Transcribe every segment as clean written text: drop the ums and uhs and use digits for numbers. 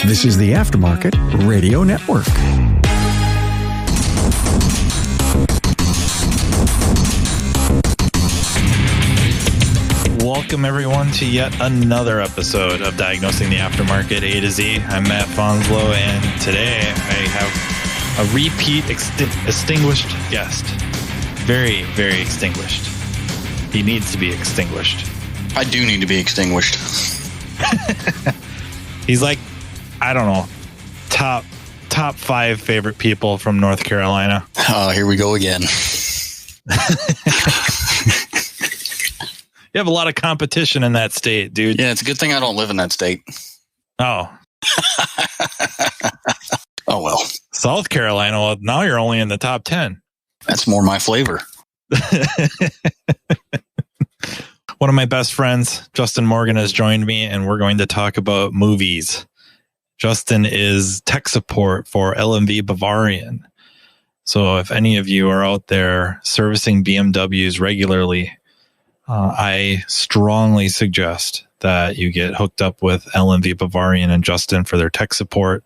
This is the Aftermarket Radio Network. Welcome, everyone, to yet another episode of Diagnosing the Aftermarket A to Z. I'm Matt Fonslow, and today I have a repeat extinguished guest. Very, very extinguished. He needs to be extinguished. I do need to be extinguished. He's like, I don't know, top 5 favorite people from North Carolina. Oh, here we go again. You have a lot of competition in that state, dude. Yeah, it's a good thing I don't live in that state. Oh. Oh, well. South Carolina, well, now you're only in the top 10. That's more my flavor. One of my best friends, Justin Morgan, has joined me, and we're going to talk about movies. Justin is tech support for LMV Bavarian. So if any of you are out there servicing BMWs regularly, I strongly suggest that you get hooked up with LMV Bavarian and Justin for their tech support,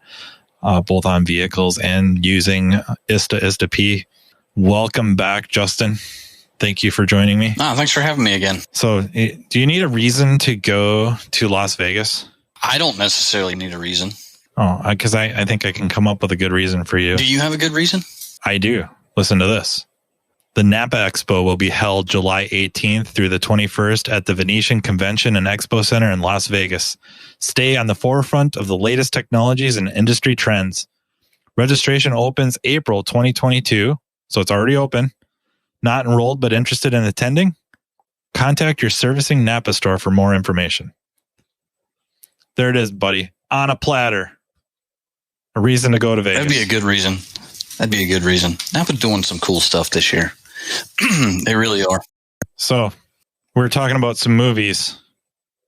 both on vehicles and using ISTA-P. Welcome back, Justin. Thank you for joining me. Thanks for having me again. So, do you need a reason to go to Las Vegas? I don't necessarily need a reason. Oh, because I think I can come up with a good reason for you. Do you have a good reason? I do. Listen to this. The Napa Expo will be held July 18th through the 21st at the Venetian Convention and Expo Center in Las Vegas. Stay on the forefront of the latest technologies and industry trends. Registration opens April 2022, so it's already open. Not enrolled but interested in attending? Contact your servicing Napa store for more information. There it is, buddy. On a platter. A reason to go to Vegas. That'd be a good reason. Napa doing some cool stuff this year. They really are. So, we're talking about some movies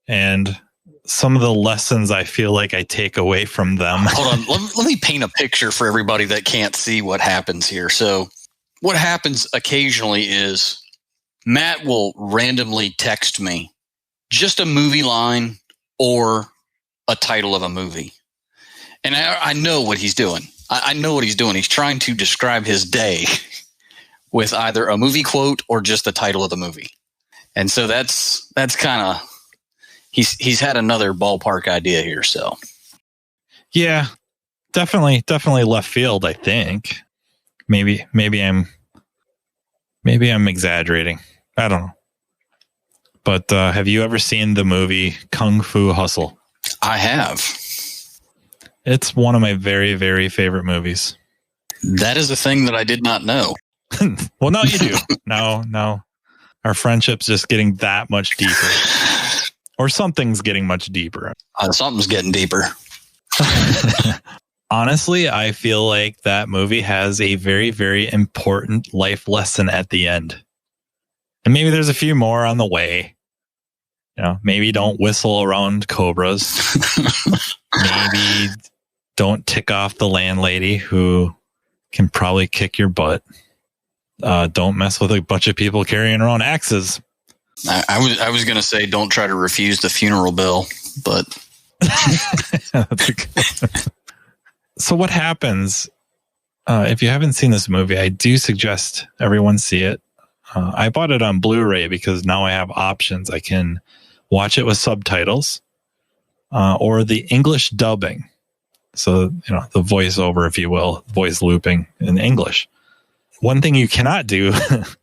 and some of the lessons I feel like I take away from them. Hold on. Let me paint a picture for everybody that can't see what happens here. So, what happens occasionally is Matt will randomly text me just a movie line or a title of a movie. And I know what he's doing. I know what he's doing. He's trying to describe his day with either a movie quote or just the title of the movie. And so that's kind of, he's had another ballpark idea here. So yeah, definitely left field, I think. Maybe I'm exaggerating. I don't know. But have you ever seen the movie Kung Fu Hustle? I have. It's one of my very, very favorite movies. That is a thing that I did not know. Well, now you do. Now our friendship's just getting that much deeper. Or something's getting much deeper. Something's getting deeper. Honestly, I feel like that movie has a very, very important life lesson at the end. And maybe there's a few more on the way. You know, maybe don't whistle around cobras. Maybe don't tick off the landlady who can probably kick your butt. Don't mess with a bunch of people carrying around axes. I was going to say don't try to refuse the funeral bill, but... So what happens, if you haven't seen this movie, I do suggest everyone see it. I bought it on Blu-ray because now I have options. I can watch it with subtitles or the English dubbing. So, you know, the voiceover, if you will, voice looping in English. One thing you cannot do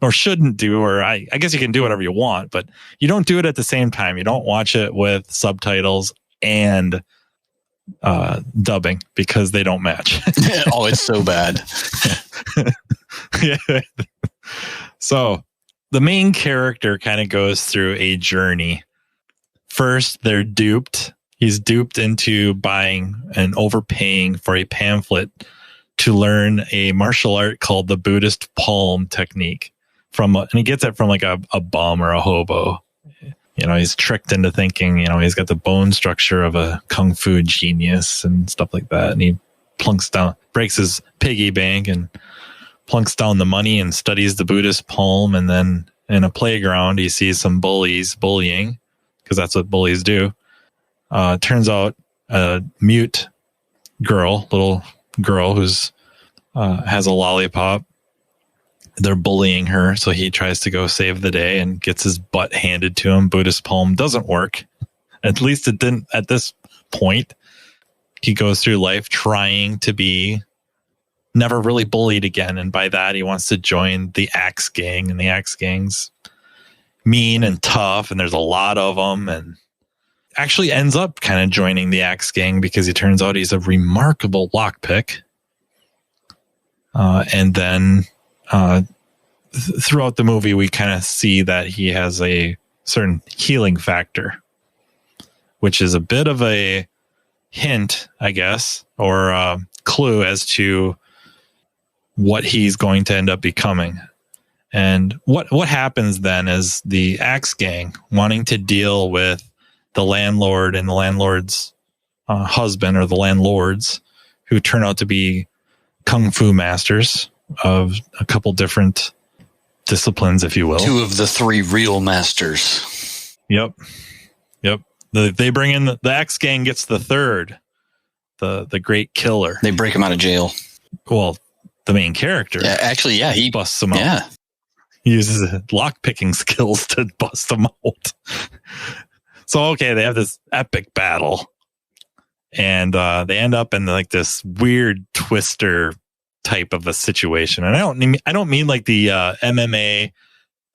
or shouldn't do, or I guess you can do whatever you want, but you don't do it at the same time. You don't watch it with subtitles and dubbing because they don't match. Oh, it's so bad. Yeah. So the main character kind of goes through a journey. First, they're duped. He's duped into buying and overpaying for a pamphlet to learn a martial art called the Buddhist palm technique and he gets it from like a bum or a hobo. You know, he's tricked into thinking, you know, he's got the bone structure of a kung fu genius and stuff like that. And he breaks his piggy bank and plunks down the money and studies the Buddhist palm. And then in a playground, he sees some bullies bullying because that's what bullies do. Turns out a mute little girl who's has a lollipop. They're bullying her, so he tries to go save the day and gets his butt handed to him. Buddhist poem doesn't work. At least it didn't at this point. He goes through life trying to be never really bullied again, and by that he wants to join the Axe Gang, and the Axe Gang's mean and tough, and there's a lot of them, and actually ends up kind of joining the Axe Gang because he turns out he's a remarkable lockpick. And then throughout the movie, we kind of see that he has a certain healing factor, which is a bit of a hint, I guess, or a clue as to what he's going to end up becoming. And what happens then is the Axe Gang, wanting to deal with the landlord and the landlord's husband, or the landlords, who turn out to be kung fu masters of a couple different disciplines, if you will. 2 of the 3 real masters. Yep. They bring in the Axe Gang gets the third, the great killer. They break him out of jail. Well, the main character. Yeah, actually, yeah, he busts him out. Yeah. He uses lock picking skills to bust him out. So, okay, they have this epic battle, and they end up in like this weird twister type of a situation. And I don't mean like the MMA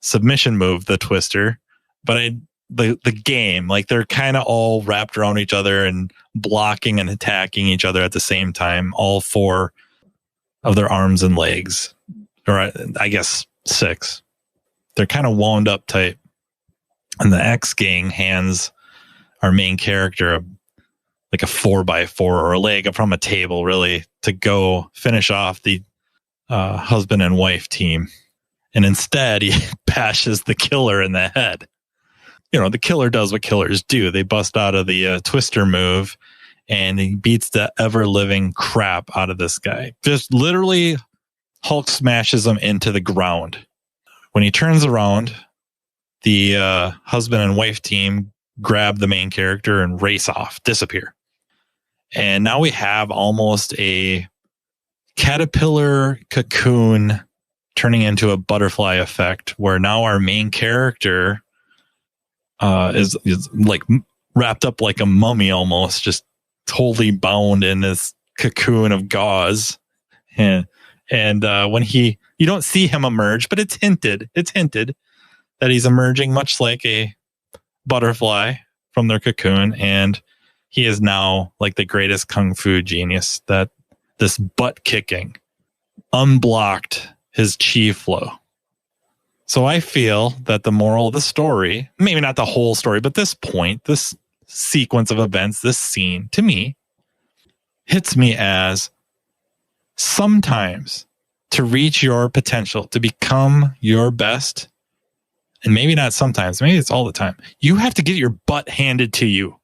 submission move, the twister, but the game, like they're kind of all wrapped around each other and blocking and attacking each other at the same time, all 4 of their arms and legs, or I guess 6. They're kind of wound up tight. And the X Gang hands our main character like a 4x4 or a leg up from a table, really, to go finish off the husband and wife team. And instead, he bashes the killer in the head. You know, the killer does what killers do. They bust out of the twister move, and he beats the ever-living crap out of this guy. Just literally Hulk smashes him into the ground. When he turns around, the husband and wife team grab the main character and race off, disappear. And now we have almost a caterpillar cocoon turning into a butterfly effect, where now our main character is like wrapped up like a mummy, almost just totally bound in this cocoon of gauze. And when you don't see him emerge, but it's hinted that he's emerging much like a butterfly from their cocoon. And he is now like the greatest kung fu genius, that this butt kicking unblocked his chi flow. So I feel that the moral of the story, maybe not the whole story, but this point, this sequence of events, this scene, to me, hits me as sometimes to reach your potential, to become your best, and maybe not sometimes, maybe it's all the time, you have to get your butt handed to you.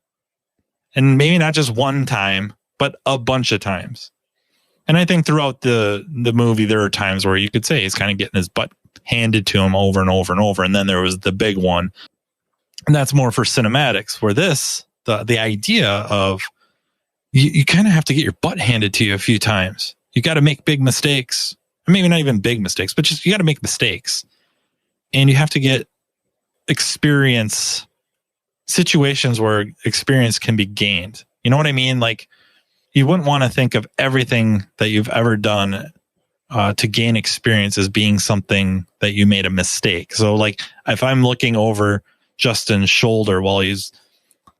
And maybe not just one time, but a bunch of times. And I think throughout the movie, there are times where you could say he's kind of getting his butt handed to him over and over and over. And then there was the big one. And that's more for cinematics, where the idea of you kind of have to get your butt handed to you a few times. You got to make big mistakes. Or maybe not even big mistakes, but just you got to make mistakes. And you have to get experience, situations where experience can be gained. You know what I mean? Like, you wouldn't want to think of everything that you've ever done to gain experience as being something that you made a mistake. So like if I'm looking over Justin's shoulder while he's,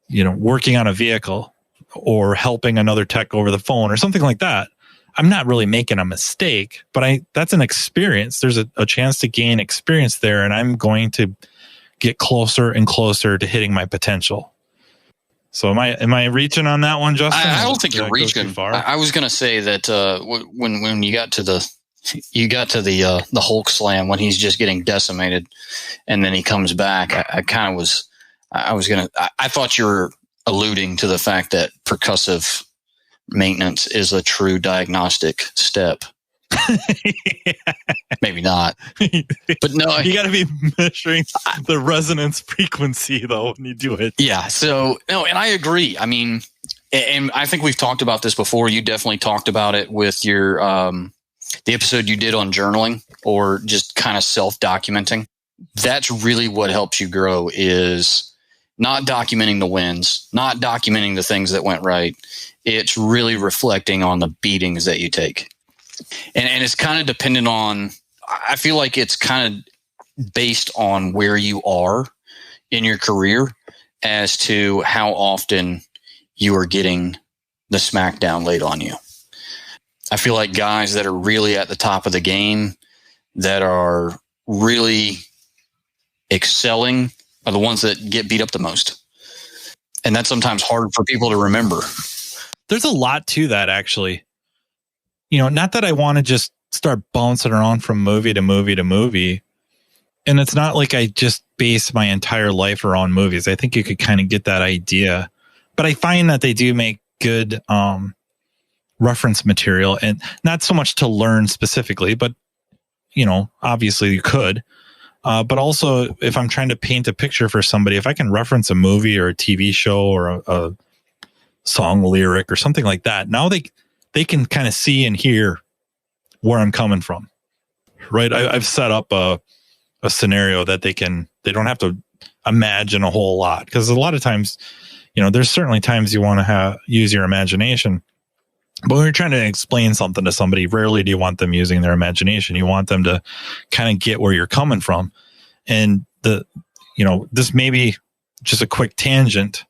working on a vehicle or helping another tech over the phone or something like that, I'm not really making a mistake, but that's an experience. There's a chance to gain experience there, and I'm going to get closer and closer to hitting my potential. So am I reaching on that one, Justin? I don't think you're reaching far. I was going to say that when you got to the Hulk slam, when he's just getting decimated, and then he comes back, I thought you were alluding to the fact that percussive maintenance is a true diagnostic step. Yeah. Maybe not, but no, you got to be measuring the resonance frequency though when you do it. Yeah. So no, and I agree. I mean, And I think we've talked about this before. You definitely talked about it with your the episode you did on journaling or just kind of self-documenting. That's really what helps you grow, is not documenting the wins, not documenting the things that went right. It's really reflecting on the beatings that you take. And it's kind of dependent on, I feel like it's kind of based on where you are in your career as to how often you are getting the smackdown laid on you. I feel like guys that are really at the top of the game, that are really excelling, are the ones that get beat up the most. And that's sometimes hard for people to remember. There's a lot to that, actually. You know, not that I want to just start bouncing around from movie to movie to movie. And it's not like I just base my entire life around movies. I think you could kind of get that idea. But I find that they do make good reference material, and not so much to learn specifically, but, you know, obviously you could. But also, if I'm trying to paint a picture for somebody, if I can reference a movie or a TV show or a song lyric or something like that, now they can kind of see and hear where I'm coming from, right? I've set up a scenario that they don't have to imagine a whole lot, because a lot of times, you know, there's certainly times you want to use your imagination, but when you're trying to explain something to somebody, rarely do you want them using their imagination. You want them to kind of get where you're coming from. And this may be just a quick tangent.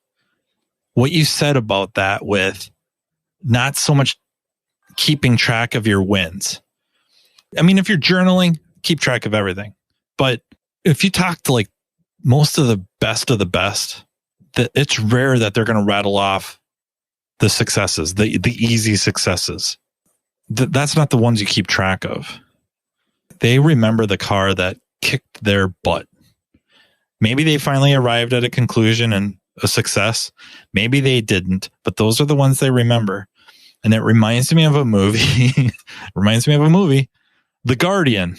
What you said about that, with not so much keeping track of your wins. I mean, if you're journaling, keep track of everything. But if you talk to like most of the best, that it's rare that they're going to rattle off the successes, the easy successes. That's not the ones you keep track of. They remember the car that kicked their butt. Maybe they finally arrived at a conclusion and a success. Maybe they didn't, but those are the ones they remember. And it reminds me of a movie. The Guardian,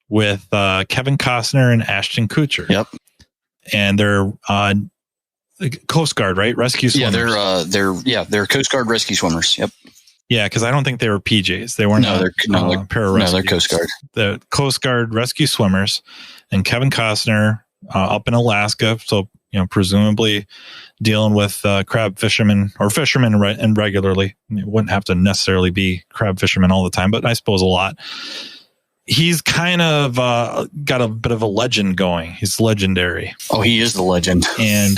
with Kevin Costner and Ashton Kutcher. Yep. And they're Coast Guard, right? Rescue swimmers. Yeah, they're Coast Guard rescue swimmers. Yep. Yeah, because I don't think they were PJs. They weren't. They're Coast Guard. The Coast Guard rescue swimmers, and Kevin Costner up in Alaska. So, you know, presumably dealing with crab fishermen or fishermen and regularly. It wouldn't have to necessarily be crab fishermen all the time, but I suppose a lot. He's kind of got a bit of a legend going. He's legendary. Oh, he is the legend. And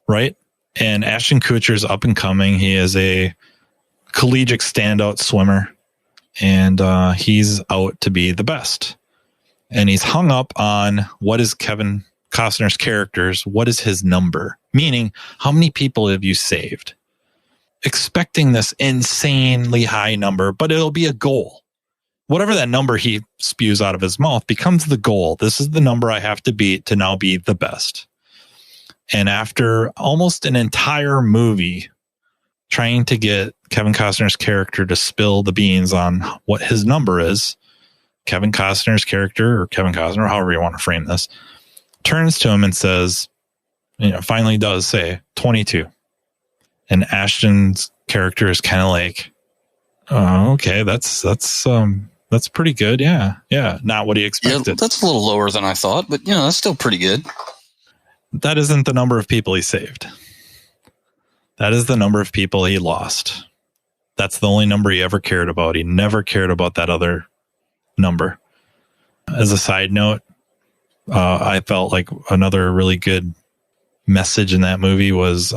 right. And Ashton Kutcher's up and coming. He is a collegiate standout swimmer, and he's out to be the best. And he's hung up on what is Kevin Costner's character's, what is his number? Meaning, how many people have you saved? Expecting this insanely high number, but it'll be a goal. Whatever that number he spews out of his mouth becomes the goal. This is the number I have to beat to now be the best. And after almost an entire movie trying to get Kevin Costner's character to spill the beans on what his number is, Kevin Costner's character, or Kevin Costner, however you want to frame this, turns to him and says, finally does say 22. And Ashton's character is kind of like, oh, okay, that's pretty good. Yeah. Not what he expected. Yeah, that's a little lower than I thought, but that's still pretty good. That isn't the number of people he saved. That is the number of people he lost. That's the only number he ever cared about. He never cared about that other number. As a side note, I felt like another really good message in that movie was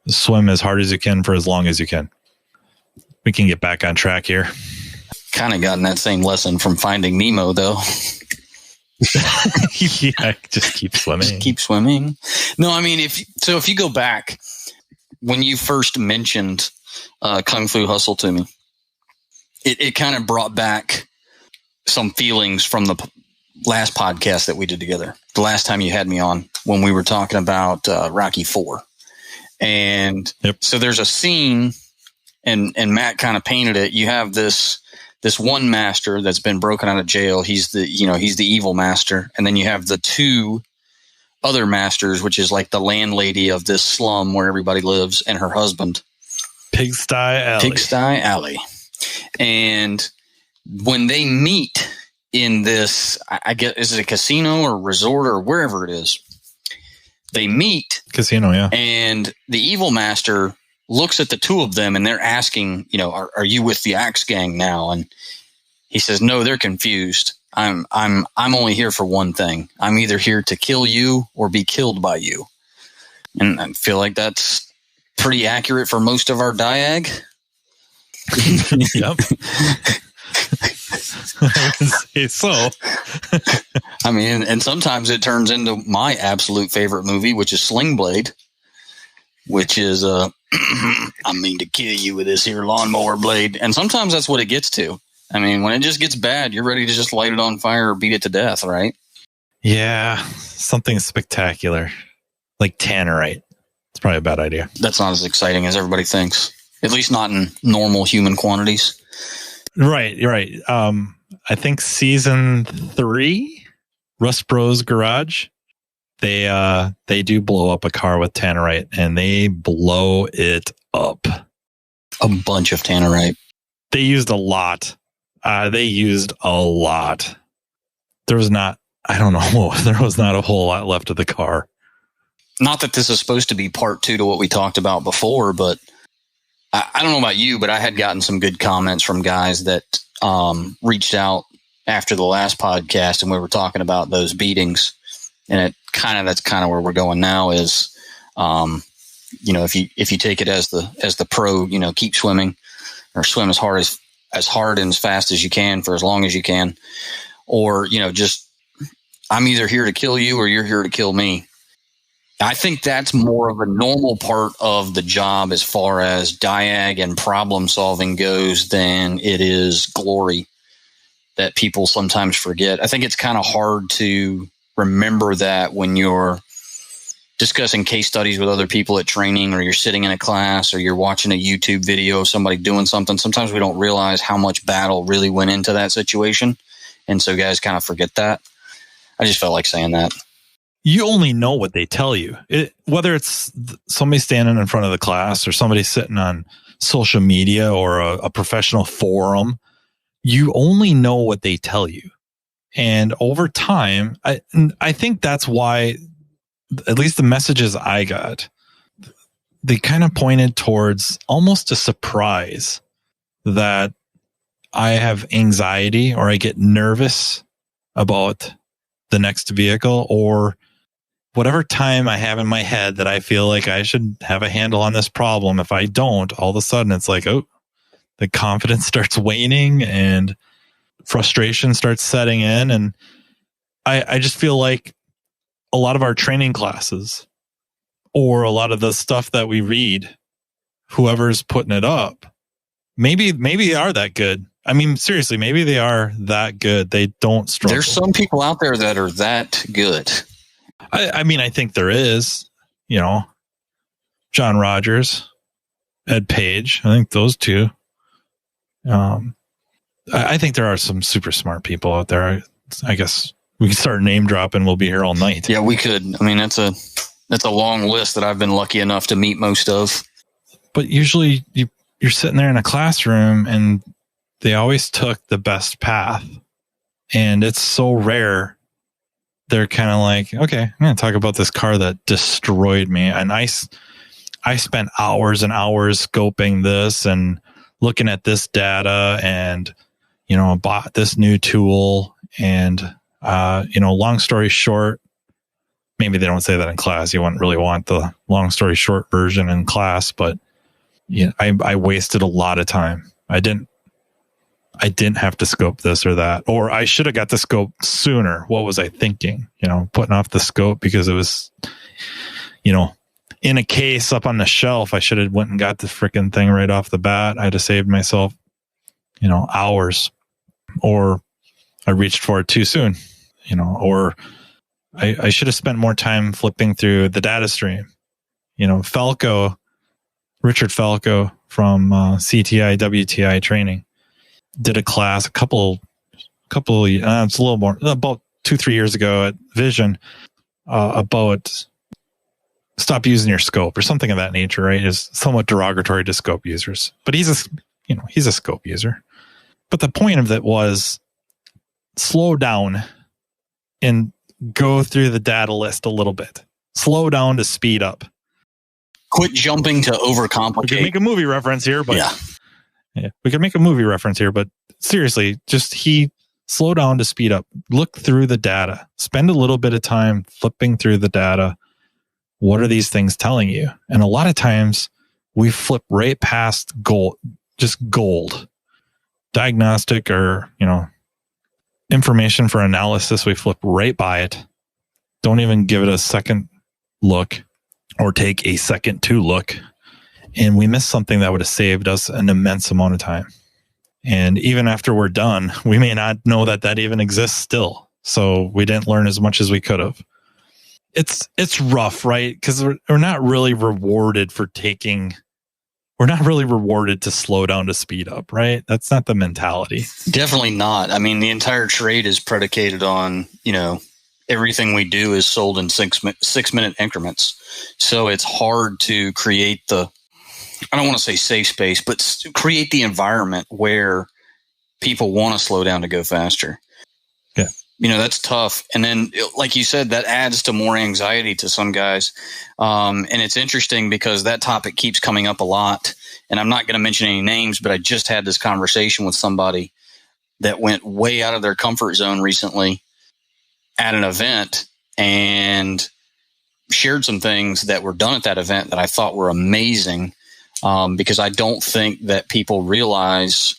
swim as hard as you can for as long as you can. We can get back on track here. Kind of gotten that same lesson from Finding Nemo, though. Yeah, just keep swimming. Just keep swimming. No, I mean, if you go back, when you first mentioned Kung Fu Hustle to me, it kind of brought back some feelings from the last podcast that we did together. The last time you had me on, when we were talking about Rocky IV. And So there's a scene, and Matt kind of painted it. You have this one master that's been broken out of jail. He's the evil master. And then you have the two other masters, which is like the landlady of this slum where everybody lives, and her husband. Pigsty Alley. And when they meet in this, I guess, is it a casino or resort or wherever it is? They meet. Casino, yeah. And the evil master looks at the two of them and they're asking, are you with the Axe Gang now? And he says, no, they're confused. I'm only here for one thing. I'm either here to kill you or be killed by you. And I feel like that's pretty accurate for most of our Diag. Yep. I would say so. I mean, and sometimes it turns into my absolute favorite movie, which is Sling Blade, which is I mean to kill you with this here lawnmower blade. And sometimes that's what it gets to. I mean, when it just gets bad, you're ready to just light it on fire or beat it to death, right? Yeah, something spectacular, like tannerite. It's probably a bad idea. That's not as exciting as everybody thinks, at least not in normal human quantities. Right. I think season 3, Rust Bros Garage, they do blow up a car with tannerite, and they blow it up. A bunch of tannerite. They used a lot. There was not a whole lot left of the car. Not that this is supposed to be part 2 to what we talked about before, but I don't know about you, but I had gotten some good comments from guys that reached out after the last podcast, and we were talking about those beatings. And that's kind of where we're going now is, if you take it as the pro, keep swimming or swim as hard and as fast as you can for as long as you can, or just I'm either here to kill you or you're here to kill me. I think that's more of a normal part of the job as far as Diag and problem solving goes than it is glory that people sometimes forget. I think it's kind of hard to remember that when you're discussing case studies with other people at training, or you're sitting in a class, or you're watching a YouTube video of somebody doing something. Sometimes we don't realize how much battle really went into that situation. And so guys kind of forget that. I just felt like saying that. You only know what they tell you. Whether it's somebody standing in front of the class or somebody sitting on social media or a professional forum, you only know what they tell you. And over time, I think that's why, at least the messages I got, they kind of pointed towards almost a surprise that I have anxiety or I get nervous about the next vehicle, or whatever time I have in my head that I feel like I should have a handle on this problem. If I don't, all of a sudden it's like, oh, the confidence starts waning and frustration starts setting in. And I just feel like a lot of our training classes, or a lot of the stuff that we read, whoever's putting it up, maybe they are that good. I mean, seriously, maybe they are that good. They don't struggle. There's some people out there that are that good. I mean, I think there is, John Rogers, Ed Page. I think those two. I think there are some super smart people out there. I guess we can start name dropping. We'll be here all night. Yeah, we could. I mean, that's a long list that I've been lucky enough to meet most of. But usually you're sitting there in a classroom and they always took the best path. And it's so rare. They're kind of like, okay, I'm going to talk about this car that destroyed me. And I spent hours and hours scoping this and looking at this data and, bought this new tool. And, long story short, maybe they don't say that in class. You wouldn't really want the long story short version in class, but I wasted a lot of time. I didn't have to scope this or that, or I should have got the scope sooner. What was I thinking? Putting off the scope because it was, in a case up on the shelf. I should have went and got the freaking thing right off the bat. I'd have saved myself, hours, or I reached for it too soon, or I should have spent more time flipping through the data stream. Richard Falco from CTI, WTI training did a class it's a little more, about 2-3 years ago at Vision. about stop using your scope or something of that nature, right? Is somewhat derogatory to scope users, but he's a scope user. But the point of it was slow down and go through the data list a little bit. Slow down to speed up. Quit jumping to overcomplicate. We could make a movie reference here, but we could make a movie reference here, but seriously, slow down to speed up. Look through the data. Spend a little bit of time flipping through the data. What are these things telling you? And a lot of times we flip right past gold, just gold. Diagnostic or, information for analysis, we flip right by it. Don't even give it a second look or take a second to look. And we miss something that would have saved us an immense amount of time. And even after we're done, we may not know that even exists still. So we didn't learn as much as we could have. It's rough, right? Because we're not really rewarded we're not really rewarded to slow down to speed up, right? That's not the mentality. Definitely not. I mean, the entire trade is predicated on, everything we do is sold in 6-minute increments. So it's hard to create I don't want to say safe space, but create the environment where people want to slow down to go faster. Yeah. That's tough. And then, like you said, that adds to more anxiety to some guys. And it's interesting because that topic keeps coming up a lot. And I'm not going to mention any names, but I just had this conversation with somebody that went way out of their comfort zone recently at an event and shared some things that were done at that event that I thought were amazing. Because I don't think that people realize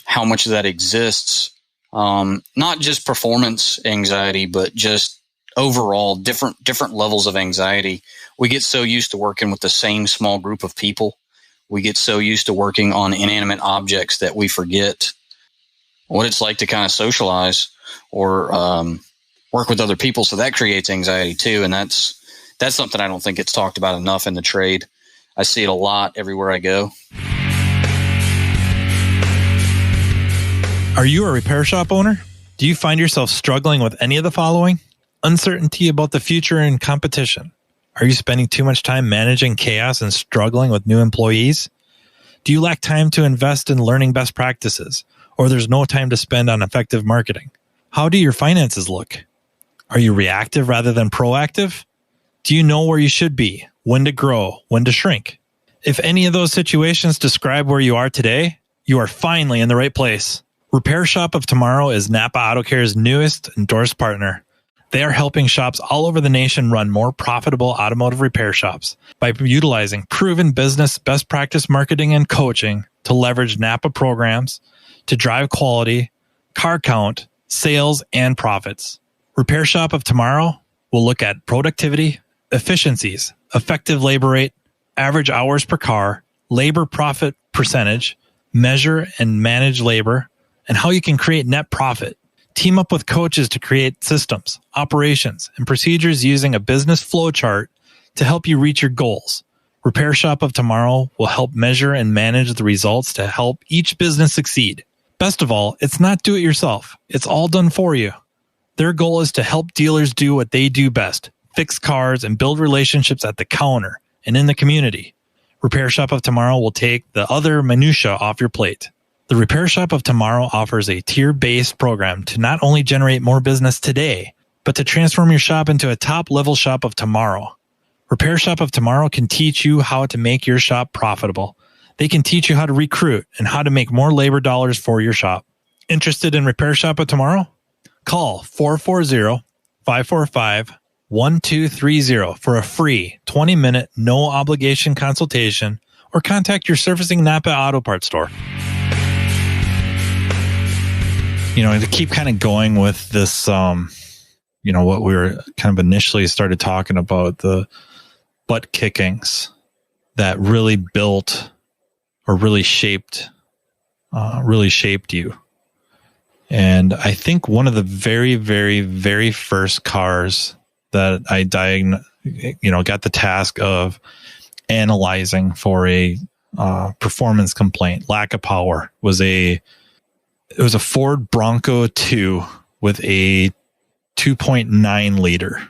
how much of that exists. Not just performance anxiety, but just overall different levels of anxiety. We get so used to working with the same small group of people. We get so used to working on inanimate objects that we forget what it's like to kind of socialize or work with other people. So that creates anxiety too. And that's something I don't think it's talked about enough in the trade. I see it a lot everywhere I go. Are you a repair shop owner? Do you find yourself struggling with any of the following? Uncertainty about the future and competition. Are you spending too much time managing chaos and struggling with new employees? Do you lack time to invest in learning best practices, or there's no time to spend on effective marketing? How do your finances look? Are you reactive rather than proactive? Do you know where you should be, when to grow, when to shrink? If any of those situations describe where you are today, you are finally in the right place. Repair Shop of Tomorrow is Napa Auto Care's newest endorsed partner. They are helping shops all over the nation run more profitable automotive repair shops by utilizing proven business best practice marketing and coaching to leverage Napa programs to drive quality, car count, sales, and profits. Repair Shop of Tomorrow will look at productivity, efficiencies, effective labor rate, average hours per car, labor profit percentage, measure and manage labor, and how you can create net profit. Team up with coaches to create systems, operations, and procedures using a business flow chart to help you reach your goals. Repair Shop of Tomorrow will help measure and manage the results to help each business succeed. Best of all, it's not do it yourself. It's all done for you. Their goal is to help dealers do what they do best, fix cars and build relationships at the counter and in the community. Repair Shop of Tomorrow will take the other minutia off your plate. The Repair Shop of Tomorrow offers a tier-based program to not only generate more business today, but to transform your shop into a top-level shop of tomorrow. Repair Shop of Tomorrow can teach you how to make your shop profitable. They can teach you how to recruit and how to make more labor dollars for your shop. Interested in Repair Shop of Tomorrow? Call 440-545-1230 for a free 20-minute, no-obligation consultation or contact your servicing Napa Auto Parts store. To keep kind of going with this, what we were kind of initially started talking about, the butt kickings that really built or really shaped you. And I think one of the very, very, very first cars that I got the task of analyzing for a performance complaint, lack of power, was a Ford Bronco 2 with a 2.9 liter.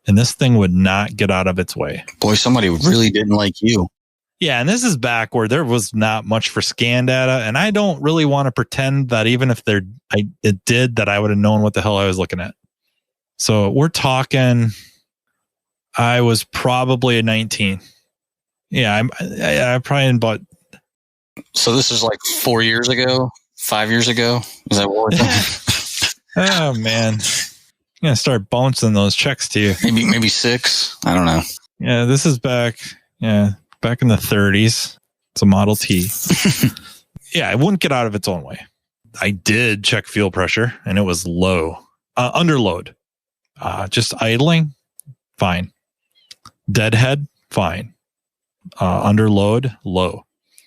and this thing would not get out of its way. Boy, somebody really didn't like you. Yeah, and this is back where there was not much for scan data, and I don't really want to pretend that even if it did, that I would have known what the hell I was looking at. So we're talking, I was probably a 19. Yeah, I probably bought. So this is like 4 years ago, 5 years ago. Is that what we're talking? Oh man, I'm gonna start bouncing those checks to you. Maybe 6. I don't know. Yeah, this is back. Yeah. Back in the 30s. It's a Model T. Yeah, it wouldn't get out of its own way. I did check fuel pressure, and it was low. Under load. Just idling, fine. Deadhead, fine. Under load, low.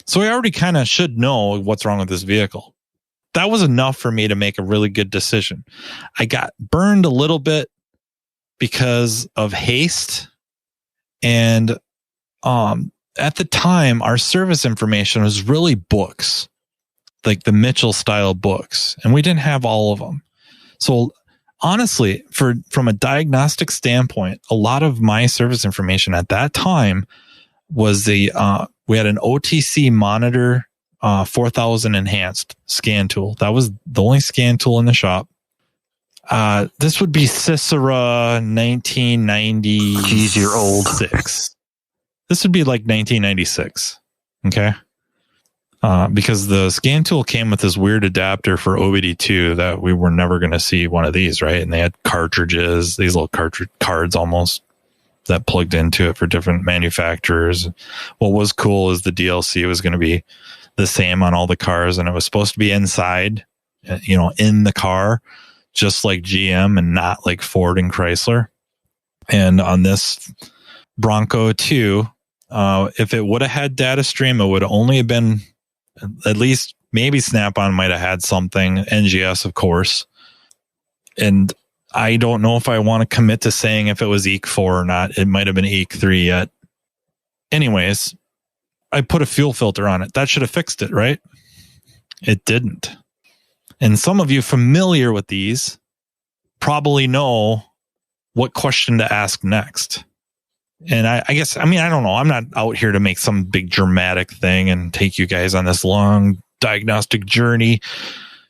So I already kind of should know what's wrong with this vehicle. That was enough for me to make a really good decision. I got burned a little bit because of haste, and at the time, our service information was really books, like the Mitchell style books, and we didn't have all of them. So honestly, from a diagnostic standpoint, a lot of my service information at that time was we had an OTC Monitor 4000 enhanced scan tool. That was the only scan tool in the shop. This would be Cicera 1996. Geez, you're old. This would be like 1996. Okay. Because the scan tool came with this weird adapter for OBD2 that we were never going to see one of these, right? And they had cartridges, these little cartridge cards almost that plugged into it for different manufacturers. What was cool is the DLC was going to be the same on all the cars, and it was supposed to be inside, in the car, just like GM and not like Ford and Chrysler. And on this Bronco 2, if it would have had data stream, it would only have been, at least maybe Snap-on might have had something, NGS of course, and I don't know if I want to commit to saying if it was EEC 4 or not. It might have been EEC 3 yet. Anyways, I put a fuel filter on it. That should have fixed it, right? It didn't. And some of you familiar with these probably know what question to ask next. And I guess, I don't know. I'm not out here to make some big dramatic thing and take you guys on this long diagnostic journey.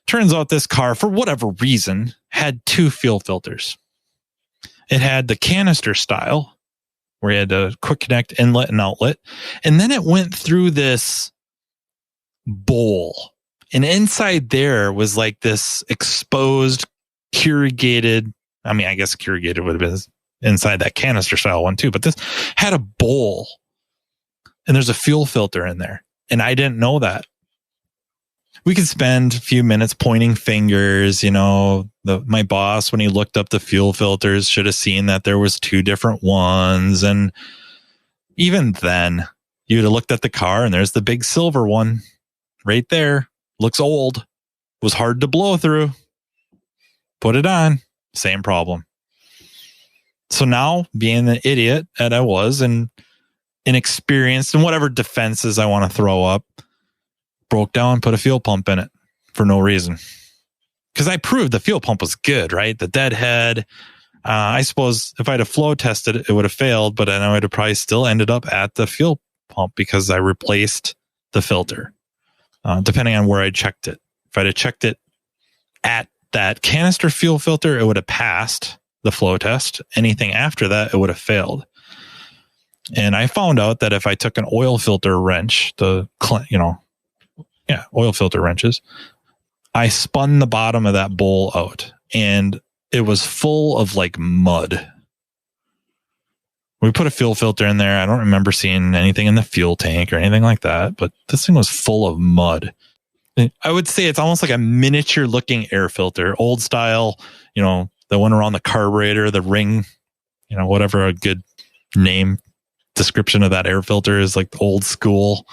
Turns out this car, for whatever reason, had 2 fuel filters. It had the canister style, where you had a quick connect inlet and outlet. And then it went through this bowl. And inside there was like this exposed, corrugated, I guess corrugated would have been inside that canister style one too, but this had a bowl and there's a fuel filter in there. And I didn't know that. We could spend a few minutes pointing fingers, my boss, when he looked up the fuel filters, should have seen that there was 2 different ones. And even then you'd have looked at the car and there's the big silver one right there. Looks old, was hard to blow through. Put it on, same problem. So now, being the idiot that I was and inexperienced and whatever defenses I want to throw up, broke down, put a fuel pump in it for no reason. Because I proved the fuel pump was good, right? The deadhead. I suppose if I'd have flow tested it, it would have failed, but I would have probably still ended up at the fuel pump because I replaced the filter, depending on where I checked it. If I'd have checked it at that canister fuel filter, it would have passed the flow test. Anything after that, it would have failed. And I found out that if I took an oil filter wrench, oil filter wrenches, I spun the bottom of that bowl out and it was full of like mud. We put a fuel filter in there. I don't remember seeing anything in the fuel tank or anything like that, but this thing was full of mud. I would say it's almost like a miniature looking air filter, old style, the one around the carburetor, the ring, whatever a good name description of that air filter is, like old school.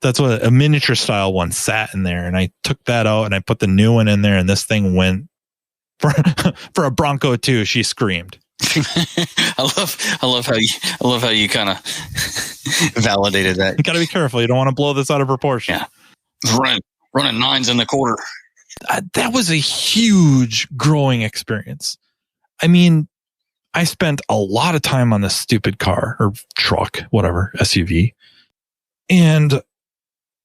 That's what a miniature style one sat in there. And I took that out and I put the new one in there, and this thing went for a Bronco 2. She screamed. I love how you kind of validated that. You got to be careful. You don't want to blow this out of proportion. Yeah. Running 9s in the quarter. That was a huge growing experience. I mean, I spent a lot of time on this stupid car or truck, whatever, SUV. And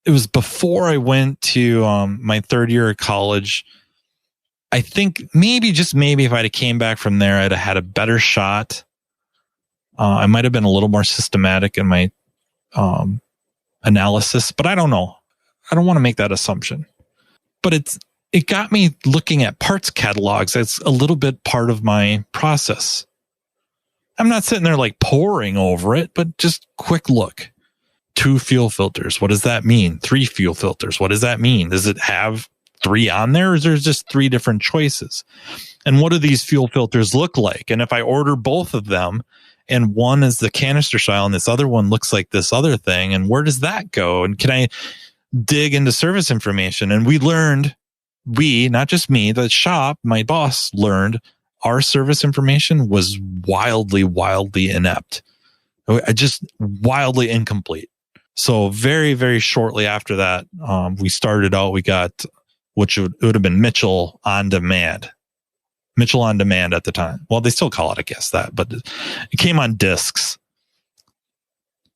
it was before I went to my third year of college. I think maybe, just maybe, if I'd have came back from there, I'd have had a better shot. I might have been a little more systematic in my analysis, but I don't know. I don't want to make that assumption. But it got me looking at parts catalogs. It's a little bit part of my process. I'm not sitting there like poring over it, but just quick look. 2 fuel filters. What does that mean? 3 fuel filters. What does that mean? Does it have 3 on there, or is there just 3 different choices? And what do these fuel filters look like? And if I order both of them, and one is the canister style and this other one looks like this other thing, and where does that go? And can I dig into service information? And not just me, the shop, my boss learned our service information was wildly inept. Just wildly incomplete. So very, very shortly after that, we started out, we got, which would have been Mitchell on Demand. Mitchell on Demand at the time. Well, they still call it, I guess, that, but it came on discs.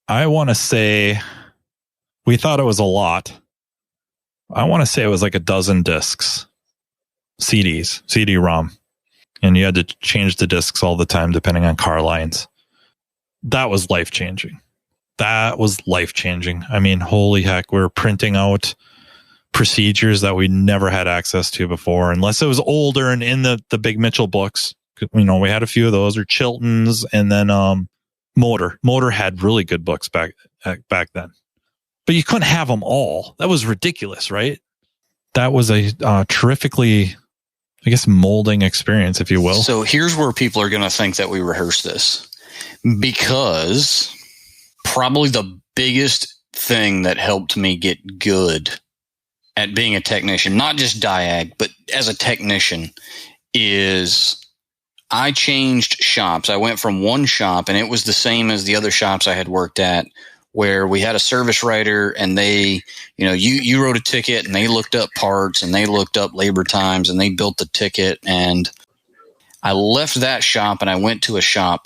I want to say we thought it was a lot. I want to say it was like a dozen discs, CDs, CD-ROM. And you had to change the discs all the time, depending on car lines. That was life-changing. I mean, holy heck, we were printing out procedures that we never had access to before, unless it was older and in the big Mitchell books. We had a few of those, or Chilton's, and then Motor had really good books back then. But you couldn't have them all. That was ridiculous, right? That was a terrifically, I guess, molding experience, if you will. So here's where people are going to think that we rehearsed this, because probably the biggest thing that helped me get good at being a technician, not just Diag, but as a technician, is I changed shops. I went from one shop, and it was the same as the other shops I had worked at, where we had a service writer, and they, you wrote a ticket, and they looked up parts, and they looked up labor times, and they built the ticket. And I left that shop, and I went to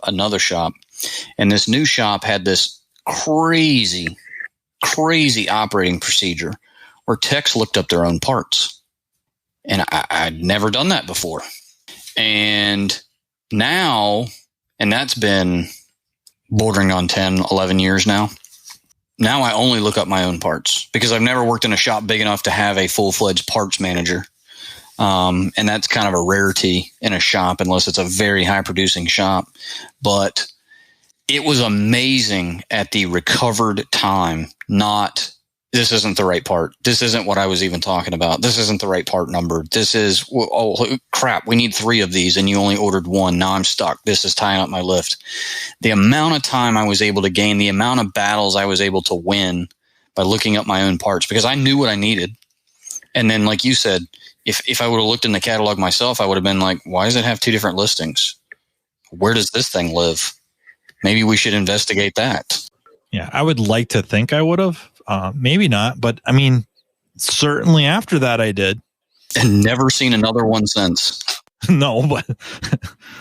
another shop, and this new shop had this crazy operating procedure where techs looked up their own parts. And I'd never done that before. And now, and that's been bordering on 10, 11 years now. Now I only look up my own parts, because I've never worked in a shop big enough to have a full-fledged parts manager. And that's kind of a rarity in a shop, unless it's a very high-producing shop. But it was amazing at the recovered time, not, this isn't the right part. This isn't what I was even talking about. This isn't the right part number. This is, oh crap, we need 3 of these and you only ordered 1. Now I'm stuck. This is tying up my lift. The amount of time I was able to gain, the amount of battles I was able to win by looking up my own parts, because I knew what I needed. And then, like you said, if I would have looked in the catalog myself, I would have been like, why does it have 2 different listings? Where does this thing live? Maybe we should investigate that. Yeah, I would like to think I would have. Maybe not, but I mean, certainly after that I did. And never seen another one since. No, but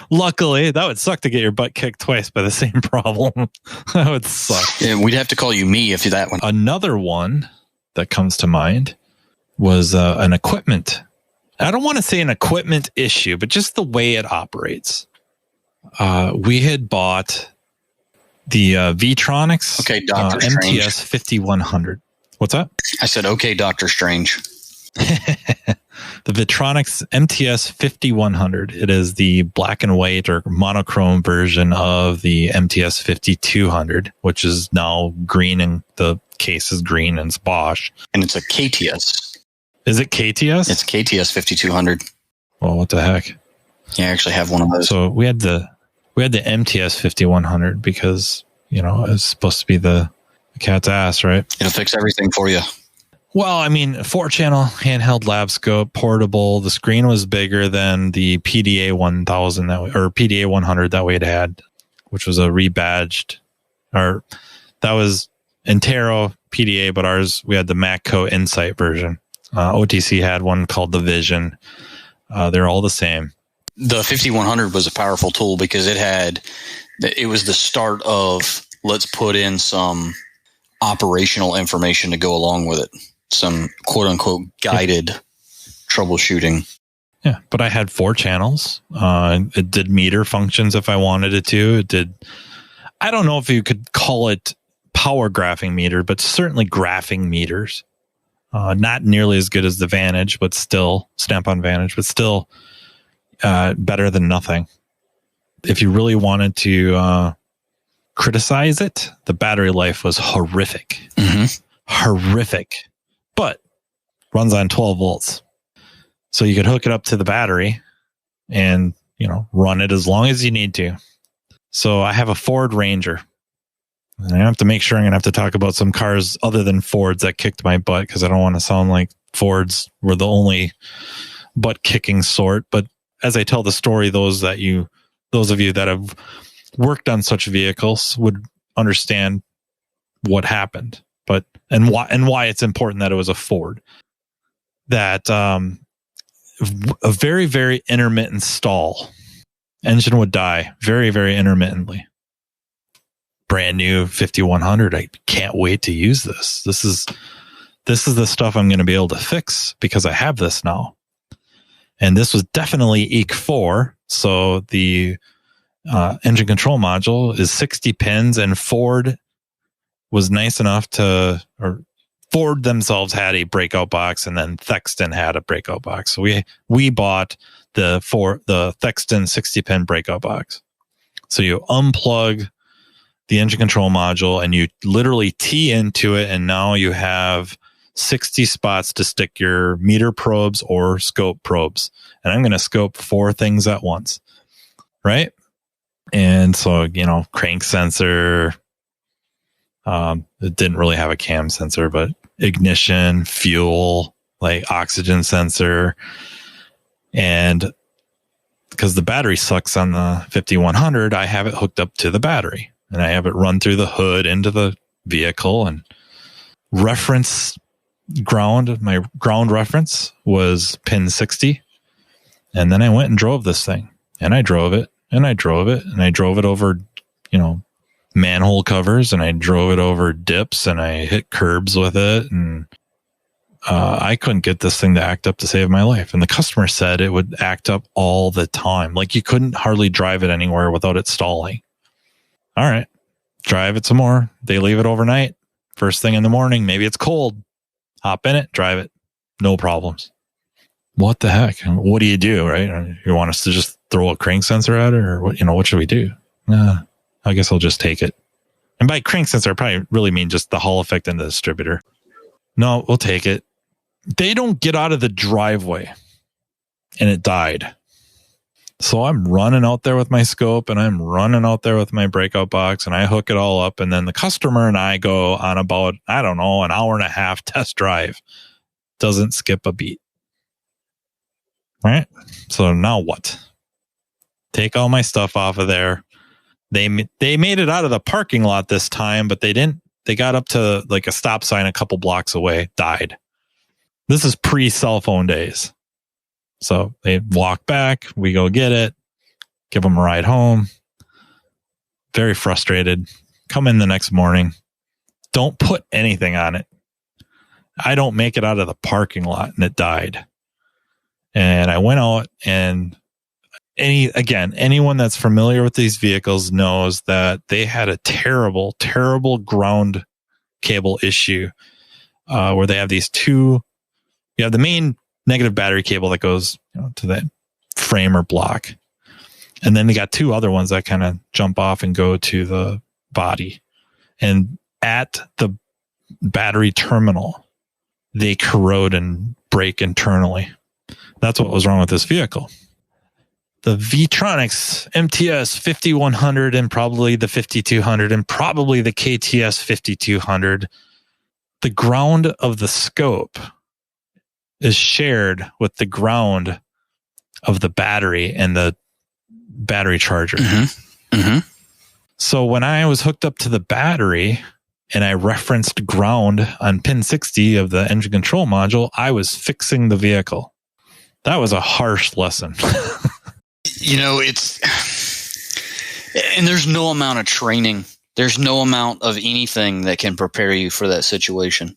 luckily, that would suck to get your butt kicked twice by the same problem. That would suck. Yeah, we'd have to call you me if you that one. Another one that comes to mind was an equipment. I don't want to say an equipment issue, but just the way it operates. We had bought the Vitronics Dr. Strange. MTS 5100. What's that? I said, okay, Dr. Strange. The Vitronics MTS 5100. It is the black and white or monochrome version of the MTS 5200, which is now green, and the case is green, and it's Bosch. And it's a KTS. Is it KTS? It's KTS 5200. Well, what the heck? Yeah, I actually have one of those. So we had the MTS 5100 because, it's supposed to be the cat's ass, right? It'll fix everything for you. Well, I mean, 4-channel handheld lab scope, portable. The screen was bigger than the PDA 1000 or PDA 100 that we had, which was a rebadged, or that was Intero PDA, but ours, we had the Matco Insight version. OTC had one called the Vision. They're all the same. The 5100 was a powerful tool because it was the start of, let's put in some operational information to go along with it. Some quote unquote guided troubleshooting. Yeah, but I had 4 channels. It did meter functions if I wanted it to. It did. I don't know if you could call it power graphing meter, but certainly graphing meters. Not nearly as good as the Vantage, but still Snap-on Vantage, but still better than nothing. If you really wanted to criticize it, the battery life was horrific. Horrific, but runs on 12 volts. So you could hook it up to the battery and, run it as long as you need to. So I have a Ford Ranger. And I have to make sure I'm going to have to talk about some cars other than Fords that kicked my butt, because I don't want to sound like Fords were the only butt-kicking sort. But as I tell the story, those of you that have worked on such vehicles would understand what happened, and why it's important that it was a Ford. That a very, very intermittent stall. Engine would die very, very intermittently. Brand new 5100. I can't wait to use this. This is the stuff I'm going to be able to fix because I have this now. And this was definitely EEC4. So the engine control module is 60 pins, and Ford was nice enough Ford themselves had a breakout box, and then Thexton had a breakout box. So we bought the Thexton 60 pin breakout box. So you unplug the engine control module and you literally tee into it, and now you have 60 spots to stick your meter probes or scope probes. And I'm going to scope 4 things at once, right? And so, crank sensor. It didn't really have a cam sensor, but ignition, fuel, like oxygen sensor. And because the battery sucks on the 5100, I have it hooked up to the battery, and I have it run through the hood into the vehicle, and my ground reference was pin 60. And then I went and drove this thing, and I drove it, and I drove it, and I drove it over, manhole covers, and I drove it over dips, and I hit curbs with it, and I couldn't get this thing to act up to save my life. And the customer said it would act up all the time. Like you couldn't hardly drive it anywhere without it stalling. All right, drive it some more. They leave it overnight. First thing in the morning, maybe it's cold. Hop in it, drive it. No problems. What the heck? What do you do, right? You want us to just throw a crank sensor at it, or what should we do? I guess I'll just take it. And by crank sensor, I probably really mean just the Hall effect and the distributor. No, we'll take it. They don't get out of the driveway, and it died. So I'm running out there with my scope, and I'm running out there with my breakout box, and I hook it all up. And then the customer and I go on about, an hour and a half test drive. Doesn't skip a beat. Right? So now what? Take all my stuff off of there. They made it out of the parking lot this time, but they didn't. They got up to like a stop sign a couple blocks away, died. This is pre-cell phone days. So they walk back, we go get it, give them a ride home. Very frustrated. Come in the next morning. Don't put anything on it. I don't make it out of the parking lot, and it died. And I went out, and anyone that's familiar with these vehicles knows that they had a terrible, terrible ground cable issue where they have these two. You have the main negative battery cable that goes to the frame or block. And then they got 2 other ones that kind of jump off and go to the body. And at the battery terminal, they corrode and break internally. That's what was wrong with this vehicle. The V-Tronics MTS 5100 and probably the 5200 and probably the KTS 5200, the ground of the scope is shared with the ground of the battery and the battery charger. Mm-hmm. Mm-hmm. So when I was hooked up to the battery and I referenced ground on pin 60 of the engine control module, I was fixing the vehicle. That was a harsh lesson. And there's no amount of training. There's no amount of anything that can prepare you for that situation.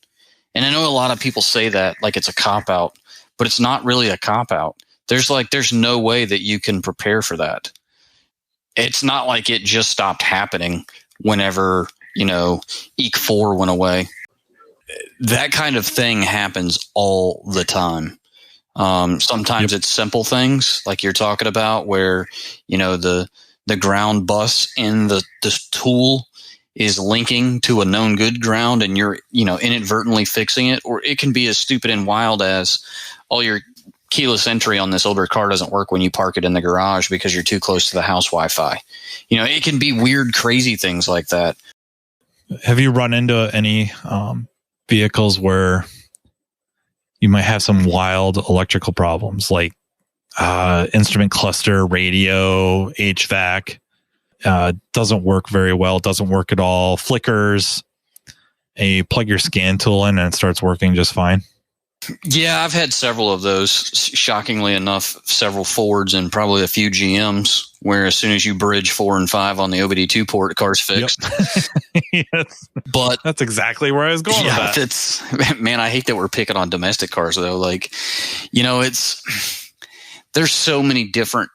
And I know a lot of people say that like it's a cop-out, but it's not really a cop-out. There's no way that you can prepare for that. It's not like it just stopped happening whenever, EEC4 went away. That kind of thing happens all the time. Sometimes it's simple things like you're talking about where, the ground bus in this tool is linking to a known good ground and you're, inadvertently fixing it. Or it can be as stupid and wild as, your keyless entry on this older car doesn't work when you park it in the garage because you're too close to the house Wi-Fi. It can be weird, crazy things like that. Have you run into any vehicles where you might have some wild electrical problems like instrument cluster, radio, HVAC, doesn't work very well, doesn't work at all, flickers, and you plug your scan tool in and it starts working just fine? Yeah, I've had several of those, shockingly enough, several Fords and probably a few GMs, where as soon as you bridge 4 and 5 on the OBD2 port, the car's fixed. Yep. Yes. But that's exactly where I was going with that. Man, I hate that we're picking on domestic cars, though. There's so many different,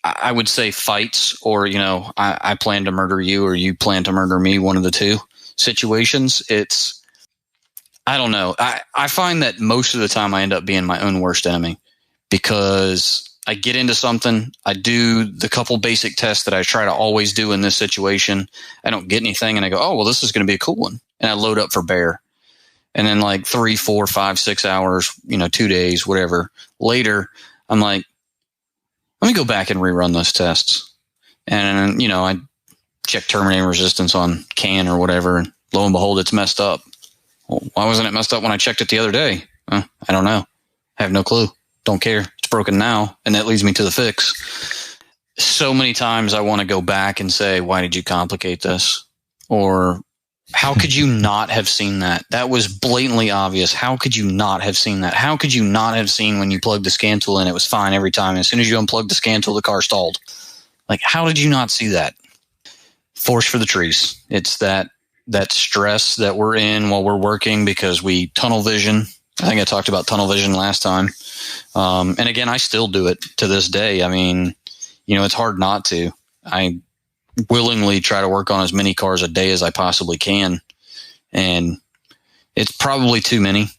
I would say, fights, or, I plan to murder you or you plan to murder me, one of the two situations. I don't know. I find that most of the time I end up being my own worst enemy because I get into something. I do the couple basic tests that I try to always do in this situation. I don't get anything and I go, oh, well, this is going to be a cool one. And I load up for bear. And then like 3, 4, 5, 6 hours, 2 days, whatever later, I'm like, let me go back and rerun those tests. And, I check terminating resistance on CAN or whatever. And lo and behold, it's messed up. Well, why wasn't it messed up when I checked it the other day? I don't know. I have no clue. Don't care. It's broken now. And that leads me to the fix. So many times I want to go back and say, why did you complicate this? Or how could you not have seen that? That was blatantly obvious. How could you not have seen that? How could you not have seen when you plugged the scan tool in, it was fine every time. And as soon as you unplugged the scan tool, the car stalled. Like, how did you not see that? Force for the trees. It's that stress that we're in while we're working because we tunnel vision. I think I talked about tunnel vision last time. And again, I still do it to this day. I mean, it's hard not to. I willingly try to work on as many cars a day as I possibly can. And it's probably too many,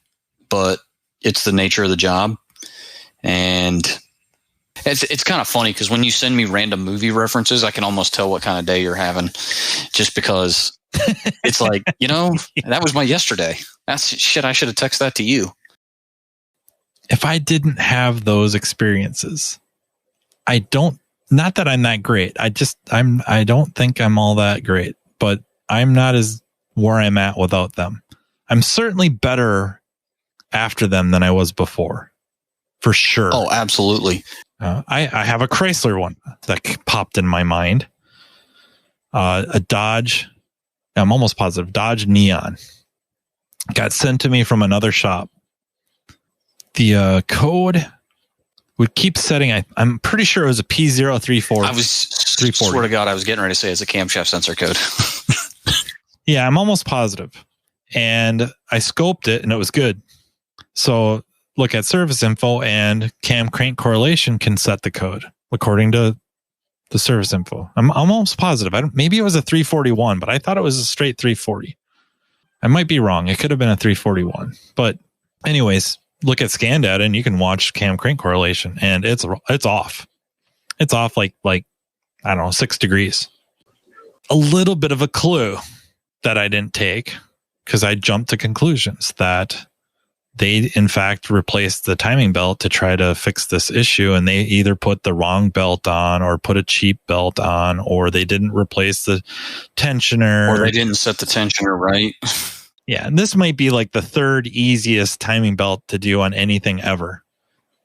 but it's the nature of the job. And it's kind of funny because when you send me random movie references, I can almost tell what kind of day you're having just because it's like, that was my yesterday. That's shit. I should have texted that to you. If I didn't have those experiences, not that I'm that great. I don't think I'm all that great, but I'm not as where I'm at without them. I'm certainly better after them than I was before, for sure. Oh, absolutely. I have a Chrysler one that popped in my mind. A Dodge. I'm almost positive Dodge Neon got sent to me from another shop. The code would keep setting. I'm pretty sure it was a P034. I was, swear to God, I was getting ready to say it's a camshaft sensor code. Yeah, I'm almost positive. And I scoped it and it was good. So look at service info and cam crank correlation can set the code according to the service info. I'm almost positive. Maybe it was a 341, but I thought it was a straight 340. I might be wrong. It could have been a 341. But anyways, look at scan data and you can watch cam crank correlation and it's off. It's off like I don't know, 6 degrees. A little bit of a clue that I didn't take because I jumped to conclusions that they, in fact, replaced the timing belt to try to fix this issue. And they either put the wrong belt on or put a cheap belt on, or they didn't replace the tensioner. Or they didn't set the tensioner right. Yeah. And this might be like the third easiest timing belt to do on anything ever.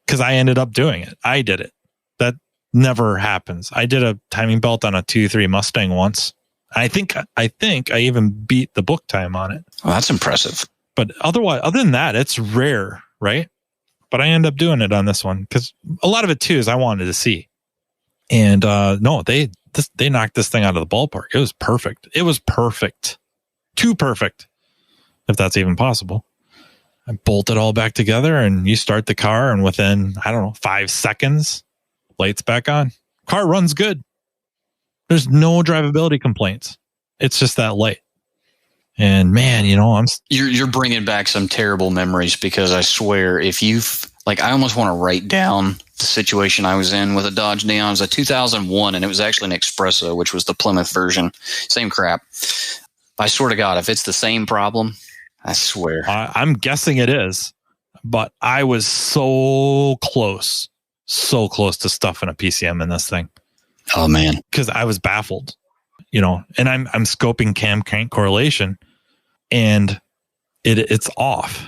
Because I ended up doing it. I did it. That never happens. I did a timing belt on a 2.3 Mustang once. I think I even beat the book time on it. Oh, that's impressive. But other than that, it's rare, right? But I end up doing it on this one because a lot of it too is I wanted to see. And no, they knocked this thing out of the ballpark. It was perfect. It was perfect. Too perfect, if that's even possible. I bolt it all back together, and you start the car, and within, 5 seconds, lights back on. Car runs good. There's no drivability complaints. It's just that light. And man, you're bringing back some terrible memories, because I swear, if you've I almost want to write down the situation I was in with a Dodge Neon. It was a 2001, and it was actually an Espresso, which was the Plymouth version. Same crap. I swear to God, if it's the same problem, I swear. I'm guessing it is, but I was so close to stuffing a PCM in this thing. Oh man, because I was baffled, and I'm scoping cam crank correlation, and it's off.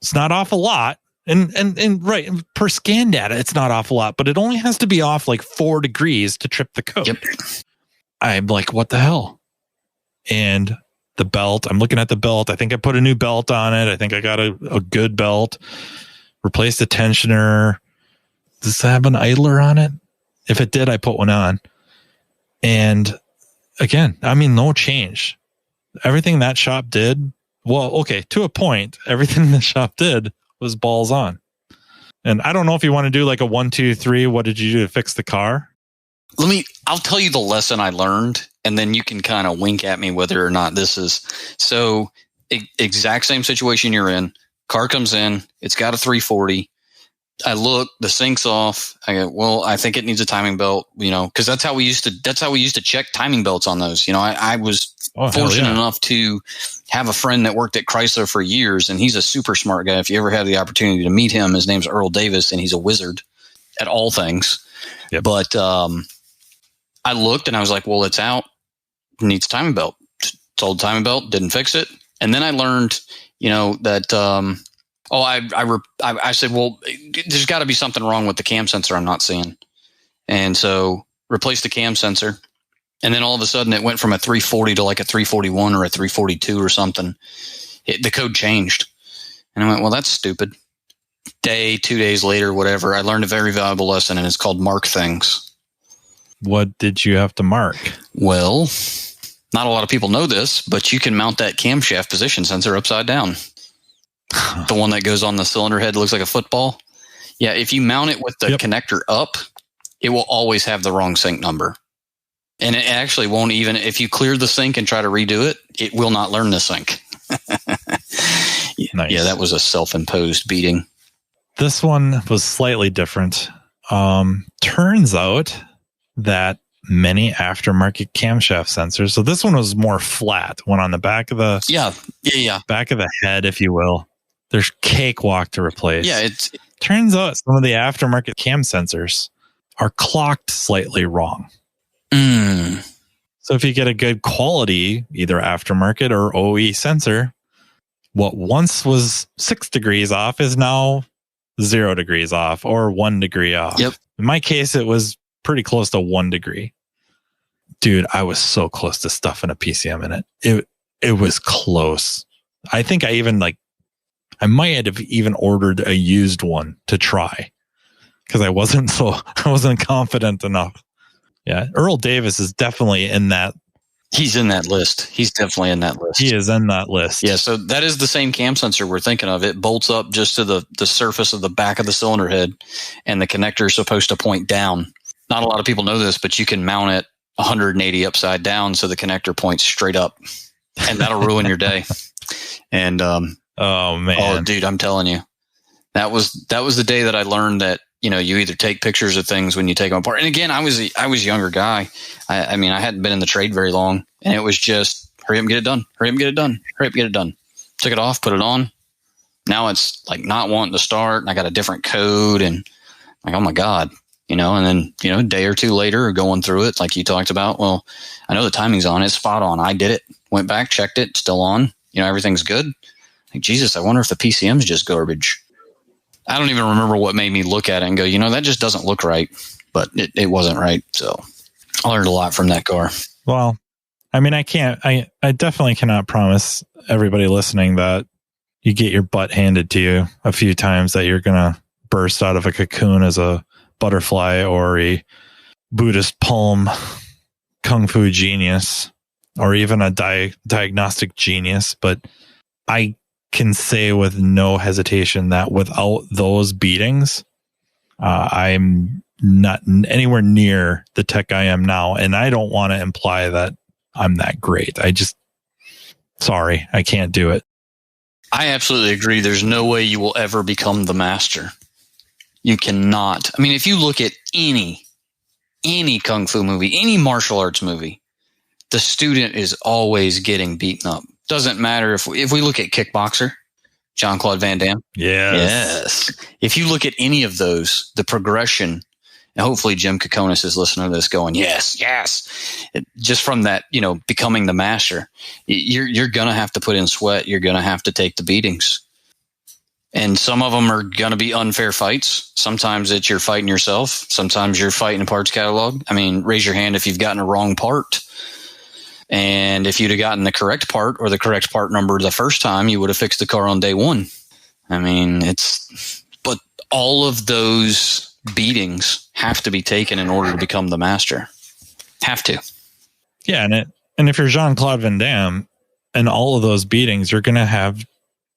It's not off a lot, and right per scan data, it's not off a lot, but it only has to be off 4 degrees to trip the code. Yep. I'm like, what the hell? And the belt, I'm looking at the belt. I think I put a new belt on it. I think I got a good belt, replaced the tensioner. Does it have an idler on it? If it did, I put one on. And again, no change. Everything that shop did, well, okay, to a point, everything the shop did was balls on. And I don't know if you want to do a 1, 2, 3. What did you do to fix the car? I'll tell you the lesson I learned, and then you can kind of wink at me whether or not this is. So exact same situation you're in. Car comes in, it's got a 340. I look, the sync's off. I go, well, I think it needs a timing belt, because that's how we used to check timing belts on those. I was fortunate enough to have a friend that worked at Chrysler for years, and he's a super smart guy. If you ever have the opportunity to meet him, his name's Earl Davis, and he's a wizard at all things. Yep. But I looked and I was like, well, it's out. It needs a timing belt. Sold the timing belt, didn't fix it. And then I learned, that I said, well, there's got to be something wrong with the cam sensor I'm not seeing. And so replaced the cam sensor. And then all of a sudden it went from a 340 to a 341 or a 342 or something. The code changed. And I went, well, that's stupid. 2 days later, whatever, I learned a very valuable lesson, and it's called mark things. What did you have to mark? Well, not a lot of people know this, but you can mount that camshaft position sensor upside down. The one that goes on the cylinder head looks like a football. Yeah, if you mount it with the connector up, it will always have the wrong sync number. And it actually won't even, if you clear the sync and try to redo it, it will not learn the sync. Nice. Yeah, that was a self-imposed beating. This one was slightly different. Turns out that many aftermarket camshaft sensors, so this one was more flat, one on the back of the back of the head, if you will. There's cakewalk to replace. Yeah, turns out some of the aftermarket cam sensors are clocked slightly wrong. So if you get a good quality, either aftermarket or OE sensor, what once was 6 degrees off is now 0 degrees off or 1 degree off. Yep. In my case, it was pretty close to 1 degree. Dude, I was so close to stuffing a PCM in it. It was close. I think I I might have even ordered a used one to try because I wasn't confident enough. Yeah, Earl Davis is definitely in that. He's in that list. He's definitely in that list. He is in that list. Yeah, so that is the same cam sensor we're thinking of. It bolts up just to the surface of the back of the cylinder head, and the connector is supposed to point down. Not a lot of people know this, but you can mount it 180 upside down so the connector points straight up, and that'll ruin your day. And oh man, dude, I'm telling you, that was the day that I learned that you either take pictures of things when you take them apart. And again, I was a younger guy. I mean, I hadn't been in the trade very long, and it was just hurry up and get it done. Hurry up and get it done. Hurry up and get it done. Took it off, put it on. Now it's not wanting to start, and I got a different code, and oh my God. And then, a day or two later, going through it, like you talked about, well, I know the timing's on, it's spot on. I did it, went back, checked it, still on, everything's good. Jesus, I wonder if the PCM's just garbage. I don't even remember what made me look at it and go, that just doesn't look right, but it wasn't right. So I learned a lot from that car. Well, I mean, I definitely cannot promise everybody listening that you get your butt handed to you a few times that you're going to burst out of a cocoon as a butterfly or a Buddhist palm kung fu genius or even a diagnostic genius, but I can say with no hesitation that without those beatings, I'm not anywhere near the tech I am now. And I don't want to imply that I'm that great. Sorry, I can't do it. I absolutely agree. There's no way you will ever become the master. You cannot. I mean, if you look at any kung fu movie, any martial arts movie, the student is always getting beaten up. Doesn't matter if we look at Kickboxer, Jean-Claude Van Damme. Yes. If you look at any of those, the progression, and hopefully Jim Kokonis is listening to this going, yes. Just from that, becoming the master, you're going to have to put in sweat. You're going to have to take the beatings. And some of them are going to be unfair fights. Sometimes it's you're fighting yourself. Sometimes you're fighting a parts catalog. I mean, raise your hand if you've gotten a wrong part. And if you'd have gotten the correct part or the correct part number the first time, you would have fixed the car on day one. I mean, but all of those beatings have to be taken in order to become the master. Have to. Yeah. And if you're Jean-Claude Van Damme and all of those beatings, you're going to have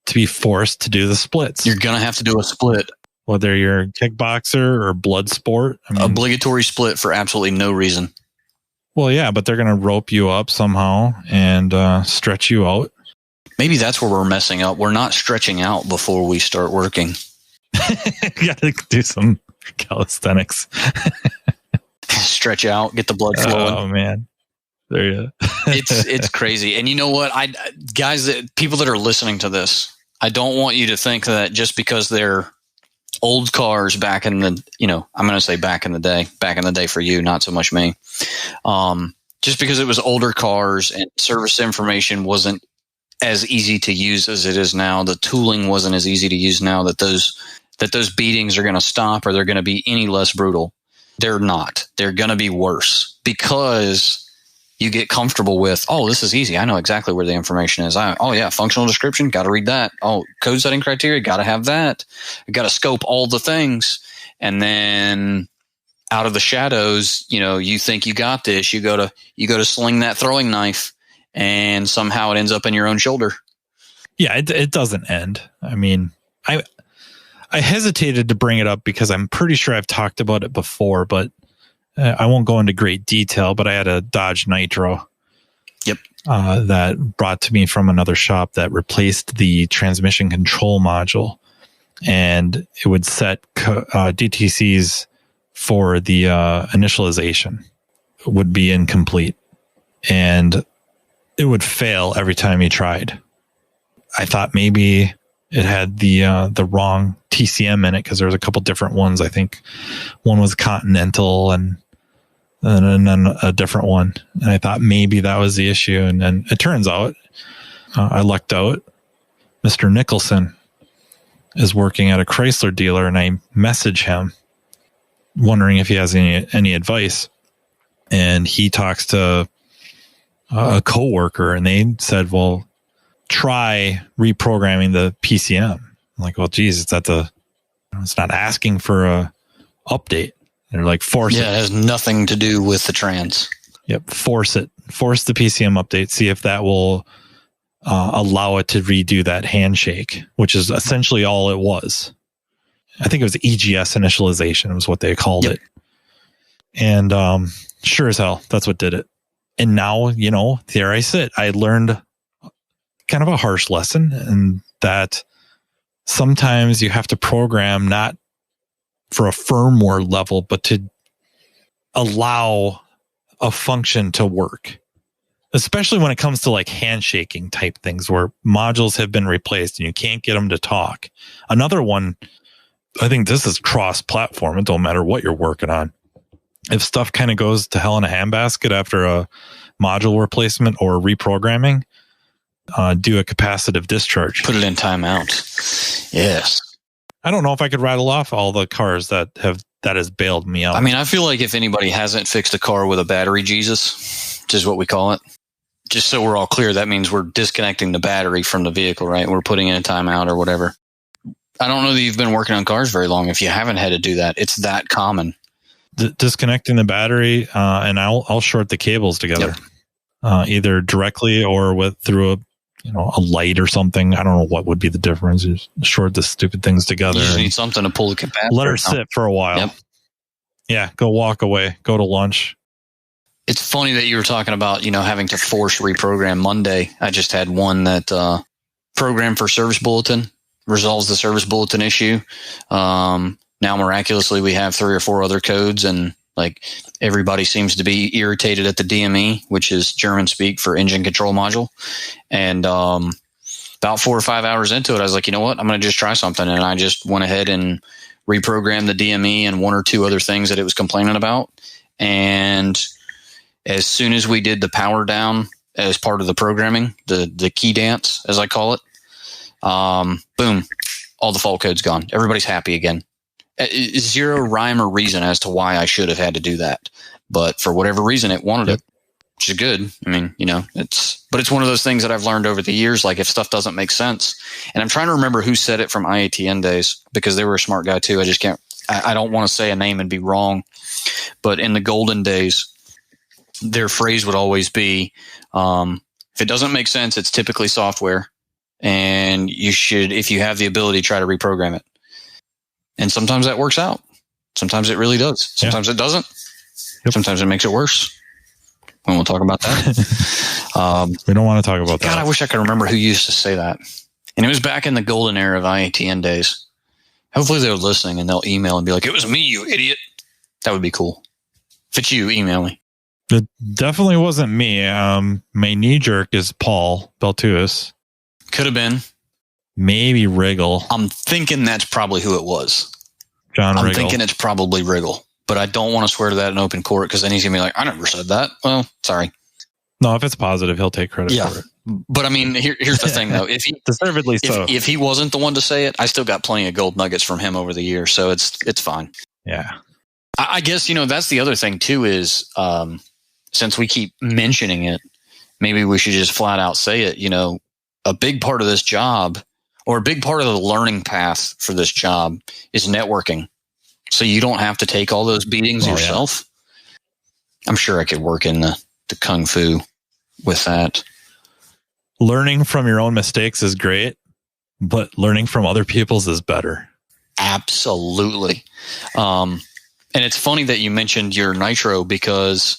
to be forced to do the splits. You're going to have to do a split. Whether you're a kickboxer or blood sport. Obligatory split for absolutely no reason. Well, yeah, but they're going to rope you up somehow and stretch you out. Maybe that's where we're messing up. We're not stretching out before we start working. You got to do some calisthenics. Stretch out, get the blood flowing. Oh, man. There you go. It's crazy. And you know what? People that are listening to this, I don't want you to think that just because they're old cars back in the, I'm going to say back in the day for you, not so much me. Just because it was older cars and service information wasn't as easy to use as it is now. The tooling wasn't as easy to use now that those beatings are going to stop or they're going to be any less brutal. They're not. They're going to be worse because you get comfortable with, oh, this is easy. I know exactly where the information is. Functional description, got to read that. Oh, code setting criteria, got to have that. I got to scope all the things. And then out of the shadows, you think you got this. You go to sling that throwing knife and somehow it ends up in your own shoulder. Yeah, it doesn't end. I mean, I hesitated to bring it up because I'm pretty sure I've talked about it before, but I won't go into great detail, but I had a Dodge Nitro. Yep. That brought to me from another shop that replaced the transmission control module, and it would set DTCs for the initialization would be incomplete, and it would fail every time you tried. I thought maybe it had the wrong TCM in it because there was a couple different ones. I think one was Continental and then a different one. And I thought maybe that was the issue. And then it turns out I lucked out. Mr. Nicholson is working at a Chrysler dealer, and I message him wondering if he has any advice. And he talks to a coworker, and they said, well, try reprogramming the PCM. I'm like, well, geez, it's not asking for a update. They're like, force it. Yeah, it has nothing to do with the trans. Yep, force it. Force the PCM update. See if that will allow it to redo that handshake, which is essentially all it was. I think it was EGS initialization was what they called it. And sure as hell, that's what did it. And now, there I sit. I learned kind of a harsh lesson, and that sometimes you have to program not for a firmware level, but to allow a function to work, especially when it comes to like handshaking type things where modules have been replaced and you can't get them to talk. Another one, I think this is cross-platform. It don't matter what you're working on. If stuff kind of goes to hell in a handbasket after a module replacement or reprogramming, do a capacitive discharge. Put it in timeout. Yes. I don't know if I could rattle off all the cars that has bailed me out. I mean, I feel like if anybody hasn't fixed a car with a battery Jesus, which is what we call it, just so we're all clear, that means we're disconnecting the battery from the vehicle, right? We're putting in a timeout or whatever. I don't know that you've been working on cars very long if you haven't had to do that. It's that common. disconnecting the battery, and I'll short the cables together, either directly or through a light or something. I don't know what would be the difference. Just short the stupid things together. You just need something to pull the capacitor. Let her sit for a while. Yep. Yeah, go walk away. Go to lunch. It's funny that you were talking about, having to force reprogram. Monday, I just had one that program for service bulletin resolves the service bulletin issue. Now, miraculously, we have 3 or 4 other codes, and everybody seems to be irritated at the DME, which is German speak for engine control module. And about 4 or 5 hours into it, I was like, you know what? I'm going to just try something. And I just went ahead and reprogrammed the DME and 1 or 2 other things that it was complaining about. And as soon as we did the power down as part of the programming, the key dance, as I call it, boom, all the fault code's gone. Everybody's happy again. Zero rhyme or reason as to why I should have had to do that. But for whatever reason, it wanted it, which is good. I mean, it's one of those things that I've learned over the years. Like, if stuff doesn't make sense, and I'm trying to remember who said it from IATN days, because they were a smart guy too. I just can't, I don't want to say a name and be wrong, but in the golden days, their phrase would always be, if it doesn't make sense, it's typically software, and you should, if you have the ability, try to reprogram it. And sometimes that works out. Sometimes it really does. Sometimes it doesn't. Yep. Sometimes it makes it worse. And we'll talk about that. We don't want to talk about that. God, I wish I could remember who used to say that. And it was back in the golden era of IATN days. Hopefully they're listening and they'll email and be like, "It was me, you idiot." That would be cool. If it's you, email me. It definitely wasn't me. My knee jerk is Paul Beltuis. Could have been. Maybe Riggle. I'm thinking that's probably who it was. John Riggle. I'm thinking it's probably Riggle. But I don't want to swear to that in open court, because then he's going to be like, "I never said that." Well, sorry. No, if it's positive, he'll take credit for it. But I mean, here's the thing, though. If he, deservedly so. If he wasn't the one to say it, I still got plenty of gold nuggets from him over the years, so it's fine. Yeah. I guess, that's the other thing, too, is since we keep mentioning it, maybe we should just flat out say it. A big part of this job, or a big part of the learning path for this job, is networking. So you don't have to take all those beatings yourself. Yeah. I'm sure I could work in the kung fu with that. Learning from your own mistakes is great, but learning from other people's is better. Absolutely. And it's funny that you mentioned your nitro, because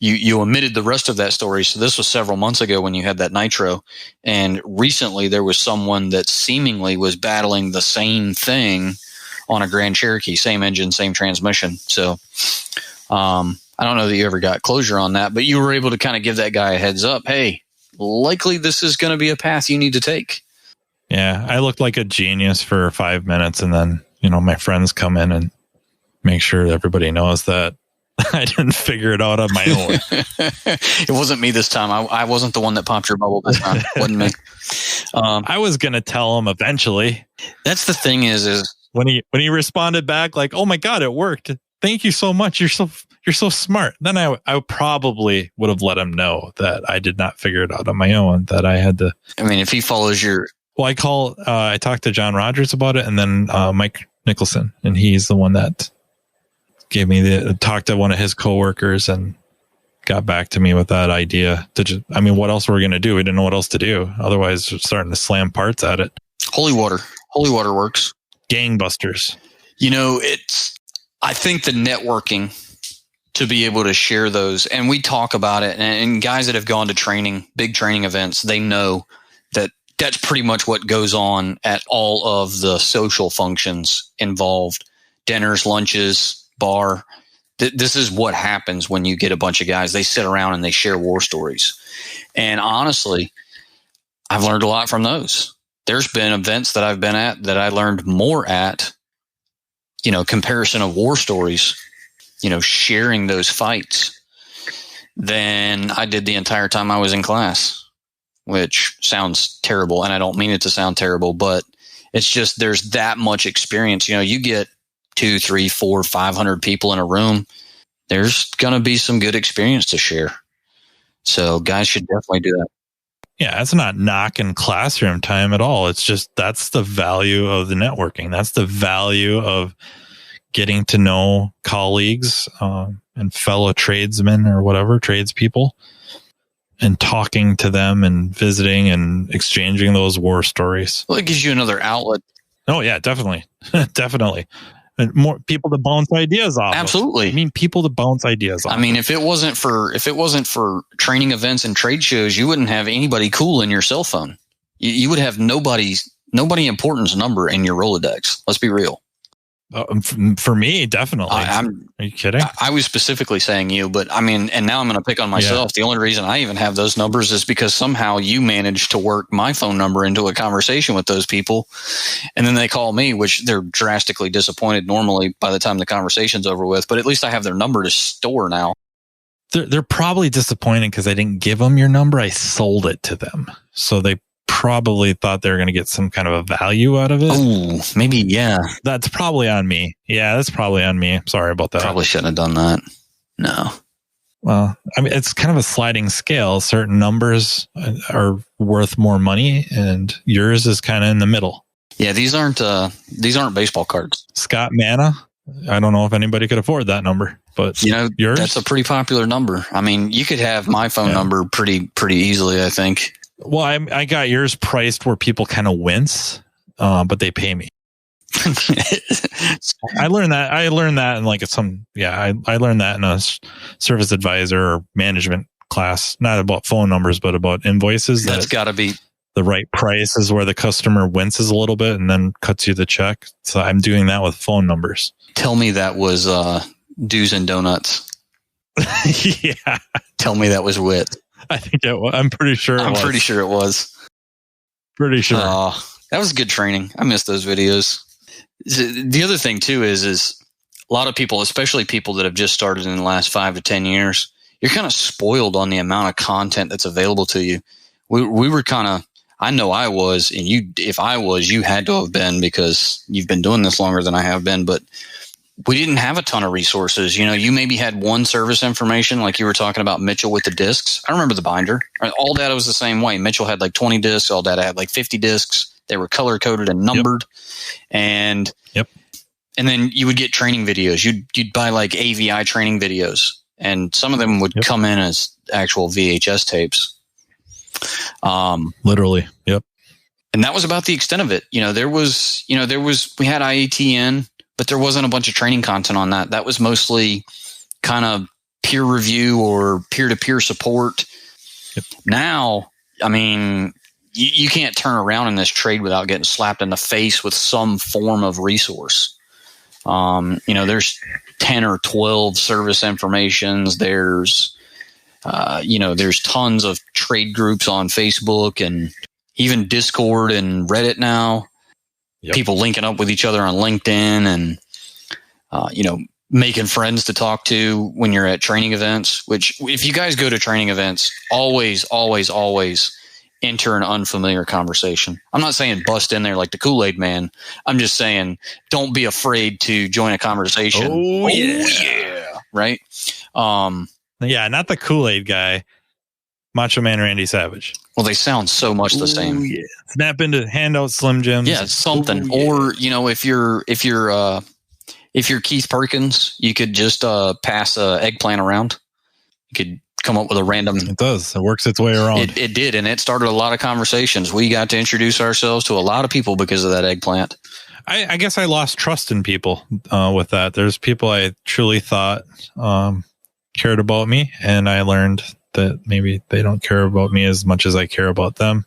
you omitted the rest of that story. So this was several months ago when you had that nitro. And recently there was someone that seemingly was battling the same thing on a Grand Cherokee, same engine, same transmission. So I don't know that you ever got closure on that, but you were able to kind of give that guy a heads up. Hey, likely this is going to be a path you need to take. Yeah, I looked like a genius for 5 minutes, and then, my friends come in and make sure everybody knows that I didn't figure it out on my own. It wasn't me this time. I wasn't the one that popped your bubble this time. It wasn't me. I was going to tell him eventually. That's the thing is when he responded back like, "Oh my God, it worked. Thank you so much. You're so smart." Then I probably would have let him know that I did not figure it out on my own, that I had to. I mean, if he follows your... Well, I talked to John Rogers about it, and then Mike Nicholson, and he's the one that gave me talked to one of his coworkers and got back to me with that idea to what else were we going to do? We didn't know what else to do. Otherwise, we're starting to slam parts at it. Holy water works. Gangbusters. I think the networking to be able to share those, and we talk about it, and guys that have gone to big training events, they know that that's pretty much what goes on at all of the social functions involved. Dinners, lunches, bar. This is what happens when you get a bunch of guys. They sit around and they share war stories. And honestly, I've learned a lot from those. There's been events that I've been at that I learned more at, comparison of war stories, sharing those fights, than I did the entire time I was in class, which sounds terrible. And I don't mean it to sound terrible, but it's just, there's that much experience. You get 200, 300, 400, 500 people in a room. There's going to be some good experience to share. So guys should definitely do that. Yeah, it's not knocking classroom time at all. It's just, that's the value of the networking. That's the value of getting to know colleagues and fellow tradesmen or whatever, tradespeople, and talking to them and visiting and exchanging those war stories. Well, it gives you another outlet. Oh yeah, definitely. Definitely. And more people to bounce ideas off. Absolutely. I mean, people to bounce ideas off. I mean, if it wasn't for training events and trade shows, you wouldn't have anybody cool in your cell phone. You would have nobody importance number in your Rolodex. Let's be real. For me, definitely. Are you kidding? I was specifically saying you, but I mean, and now I'm going to pick on myself. Yeah. The only reason I even have those numbers is because somehow you managed to work my phone number into a conversation with those people. And then they call me, which they're drastically disappointed normally by the time the conversation's over with. But at least I have their number to store now. They're probably disappointed because I didn't give them your number. I sold it to them. So they probably thought they were going to get some kind of a value out of it. Oh, maybe, yeah. That's probably on me. Yeah, that's probably on me. Sorry about that. Probably shouldn't have done that. No. Well, I mean, it's kind of a sliding scale. Certain numbers are worth more money, and yours is kind of in the middle. Yeah, these aren't baseball cards. Scott Manna. I don't know if anybody could afford that number, but yours? That's a pretty popular number. I mean, you could have my phone number pretty easily, I think. Well, I got yours priced where people kind of wince, but they pay me. I learned that in I learned that in a service advisor or management class, not about phone numbers, but about invoices. That's got to be the right price is where the customer winces a little bit and then cuts you the check. So I'm doing that with phone numbers. Tell me that was Do's and Donuts. Yeah. Tell me that was WIT. I think it was. I'm pretty sure it was. Pretty sure it was. Pretty sure. That was good training. I miss those videos. The other thing too is a lot of people, especially people that have just started in the last 5 to 10 years, you're kind of spoiled on the amount of content that's available to you. We were kind of, I know I was, and if I was, you had to have been because you've been doing this longer than I have been, but we didn't have a ton of resources. You maybe had one service information, like you were talking about Mitchell with the discs. I remember the binder. All data was the same way. Mitchell had like 20 discs. All data had like 50 discs. They were color coded and numbered. Yep. And then you would get training videos. You'd buy like AVI training videos, and some of them would come in as actual VHS tapes. Literally. Yep. And that was about the extent of it. We had IETN, but there wasn't a bunch of training content on that. That was mostly kind of peer review or peer-to-peer support. Yep. Now, I mean, you can't turn around in this trade without getting slapped in the face with some form of resource. There's 10 or 12 service informations. There's tons of trade groups on Facebook and even Discord and Reddit now. Yep. People linking up with each other on LinkedIn and, making friends to talk to when you're at training events, which if you guys go to training events, always, always, always enter an unfamiliar conversation. I'm not saying bust in there like the Kool-Aid man. I'm just saying don't be afraid to join a conversation. Oh yeah. Right? Yeah, not the Kool-Aid guy. Macho Man Randy Savage. Well, they sound so much the same. Yeah. Snap into handout Slim Jims. Yeah, something. Or if you're Keith Perkins, you could just pass a eggplant around. You could come up with a random. It does. It works its way around. It did, and it started a lot of conversations. We got to introduce ourselves to a lot of people because of that eggplant. I guess I lost trust in people with that. There's people I truly thought cared about me, and I learned that maybe they don't care about me as much as I care about them.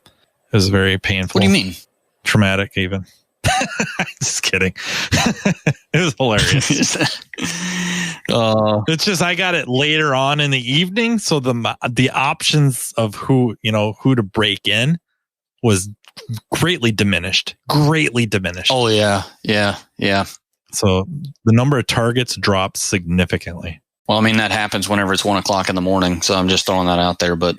It was very painful. What do you mean? Traumatic, even. Just kidding. It was hilarious. It's just I got it later on in the evening, so the options of who to break in was greatly diminished. Oh yeah. So the number of targets dropped significantly. Well, I mean, that happens whenever it's 1:00 in the morning. So I'm just throwing that out there. But,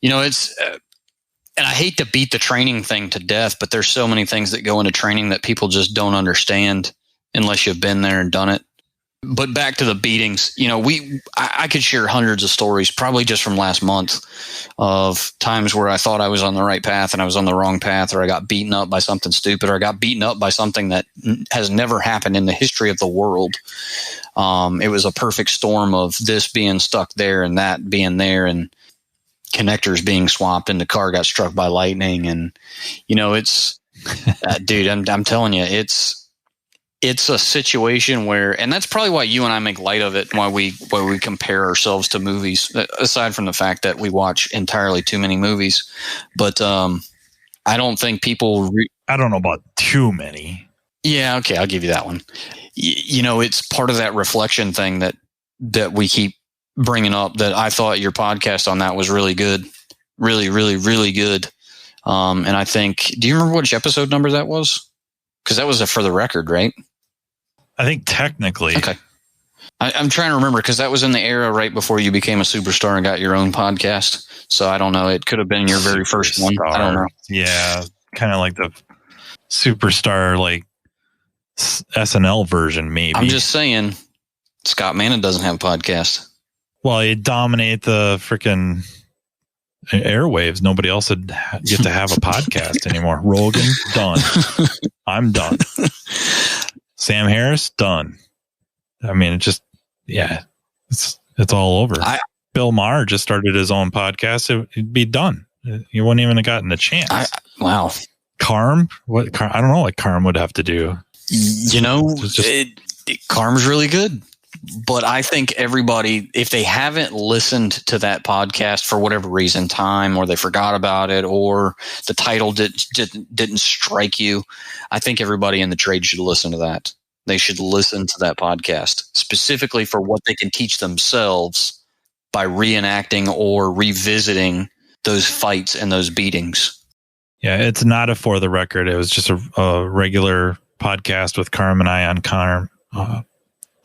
it's, and I hate to beat the training thing to death, but there's so many things that go into training that people just don't understand unless you've been there and done it. But back to the beatings, I could share hundreds of stories, probably just from last month, of times where I thought I was on the right path and I was on the wrong path, or I got beaten up by something stupid, or I got beaten up by something that has never happened in the history of the world. It was a perfect storm of this being stuck there and that being there, and connectors being swapped, and the car got struck by lightning. And, it's, dude, I'm telling you, it's a situation where, and that's probably why you and I make light of it, why we compare ourselves to movies, aside from the fact that we watch entirely too many movies. But I don't think people... I don't know about too many. Yeah, okay, I'll give you that one. It's part of that reflection thing that we keep bringing up, that I thought your podcast on that was really good. Really, really, really good. And I think... Do you remember which episode number that was? Because that was a For the Record, right? I think technically. Okay. I'm trying to remember, because that was in the era right before you became a superstar and got your own podcast. So I don't know. It could have been your very first one. I don't know. Yeah. Kind of like the superstar, like SNL version, maybe. I'm just saying, Scott Manning doesn't have a podcast. Well, he'd dominate the freaking airwaves. Nobody else would get to have a podcast anymore. Rogan, done. I'm done. Sam Harris, done. I mean, it's all over. Bill Maher just started his own podcast. It'd be done. You wouldn't even have gotten a chance. Wow. Carm? I don't know what Carm would have to do. Carm's really good. But I think everybody, if they haven't listened to that podcast for whatever reason, time, or they forgot about it, or the title didn't strike you, I think everybody in the trade should listen to that. They should listen to that podcast specifically for what they can teach themselves by reenacting or revisiting those fights and those beatings. Yeah, it's not a For the Record. It was just a regular podcast with Carm and I on Carm.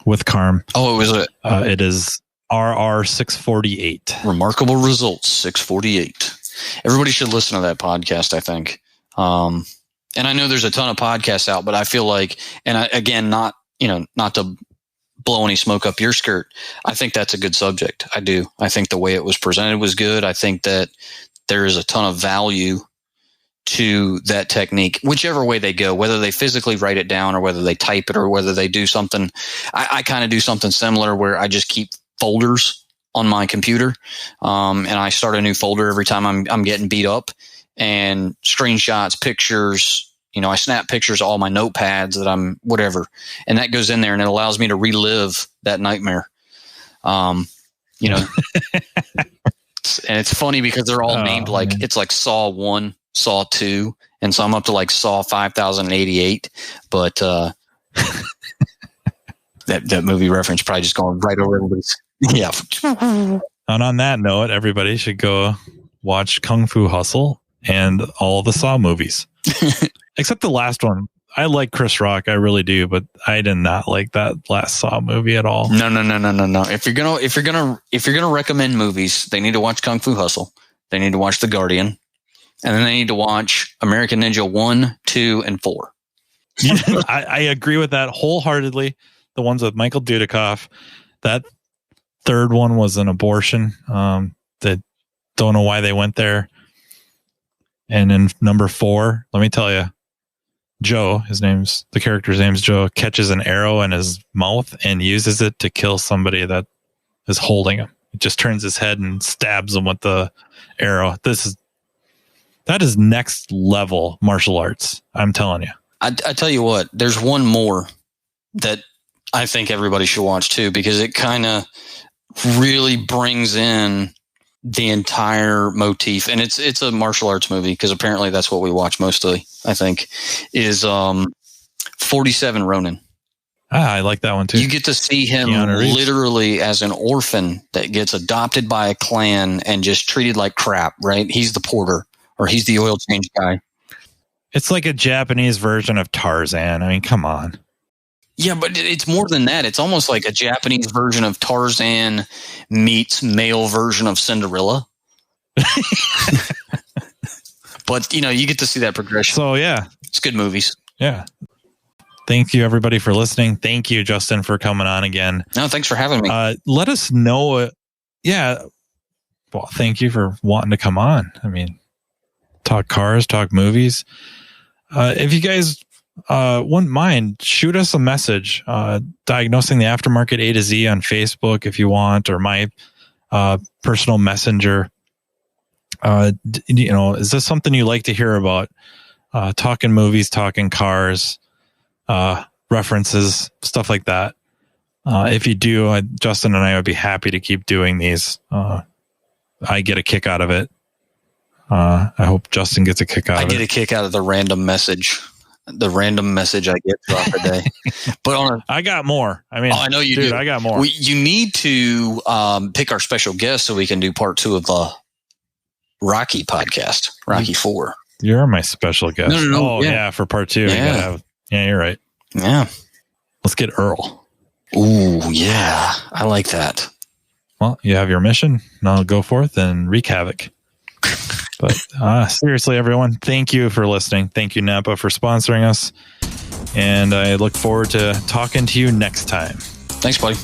With Carm. Oh, it was it is RR 648. Remarkable Results 648. Everybody should listen to that podcast, I think. And I know there's a ton of podcasts out, but I feel like, again, not to blow any smoke up your skirt, I think that's a good subject. I do. I think the way it was presented was good. I think that there is a ton of value to that technique, whichever way they go, whether they physically write it down or whether they type it or whether they do something. I kind of do something similar where I just keep folders on my computer. And I start a new folder every time I'm getting beat up, and screenshots, pictures, I snap pictures of all my notepads that I'm whatever. And that goes in there and it allows me to relive that nightmare. And it's funny because they're all named like, it's like Saw 1, Saw 2, and so I'm up to like Saw 5088. But that movie reference probably just going right over everybody's. Yeah. And on that note, everybody should go watch Kung Fu Hustle and all the Saw movies, except the last one. I like Chris Rock, I really do, but I did not like that last Saw movie at all. No. If you're gonna recommend movies, they need to watch Kung Fu Hustle. They need to watch The Guardian, and then they need to watch American Ninja 1, 2, and 4. Yeah, I agree with that wholeheartedly. The ones with Michael Dudikoff. That third one was an abortion. That don't know why they went there. And in number 4, let me tell you, Joe, the character's name's Joe, catches an arrow in his mouth and uses it to kill somebody that is holding him. It just turns his head and stabs him with the arrow. That is next level martial arts. I'm telling you. I tell you what, there's one more that I think everybody should watch too, because it kind of really brings in the entire motif, and it's a martial arts movie because apparently that's what we watch mostly. I think is 47 Ronin. I like that one too. You get to see him literally as an orphan that gets adopted by a clan and just treated like crap. Right? He's the porter, or he's the oil change guy. It's like a Japanese version of Tarzan. I mean, come on. Yeah, but it's more than that. It's almost like a Japanese version of Tarzan meets male version of Cinderella. But, you get to see that progression. So, yeah. It's good movies. Yeah. Thank you, everybody, for listening. Thank you, Justin, for coming on again. No, thanks for having me. Let us know. Well, thank you for wanting to come on. I mean, talk cars, talk movies. If you guys wouldn't mind, shoot us a message. Diagnosing the Aftermarket A to Z on Facebook if you want, or my personal messenger. Is this something you like to hear about? Talking movies, talking cars, references, stuff like that. If you do, Justin and I would be happy to keep doing these. I get a kick out of it. I hope Justin gets a kick out of it. I get a kick out of the random message. The random message I get throughout the day. But I got more. I mean, I know you do. I got more. You need to pick our special guest so we can do part 2 of the Rocky podcast, Rocky 4. You're my special guest. No. Oh, yeah, for part 2. Yeah. You're right. Yeah. Let's get Earl. Ooh, yeah. I like that. Well, you have your mission. Now go forth and wreak havoc. But seriously, everyone, thank you for listening. Thank you, Napa, for sponsoring us. And I look forward to talking to you next time. Thanks, buddy.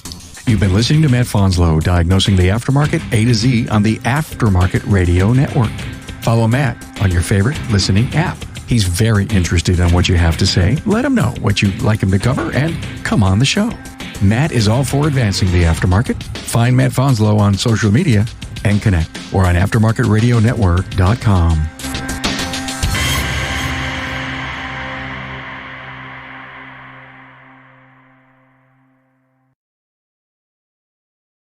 You've been listening to Matt Fonslow, Diagnosing the Aftermarket A to Z on the Aftermarket Radio Network. Follow Matt on your favorite listening app. He's very interested in what you have to say. Let him know what you'd like him to cover and come on the show. Matt is all for advancing the aftermarket. Find Matt Fonslow on social media and connect or on aftermarketradionetwork.com.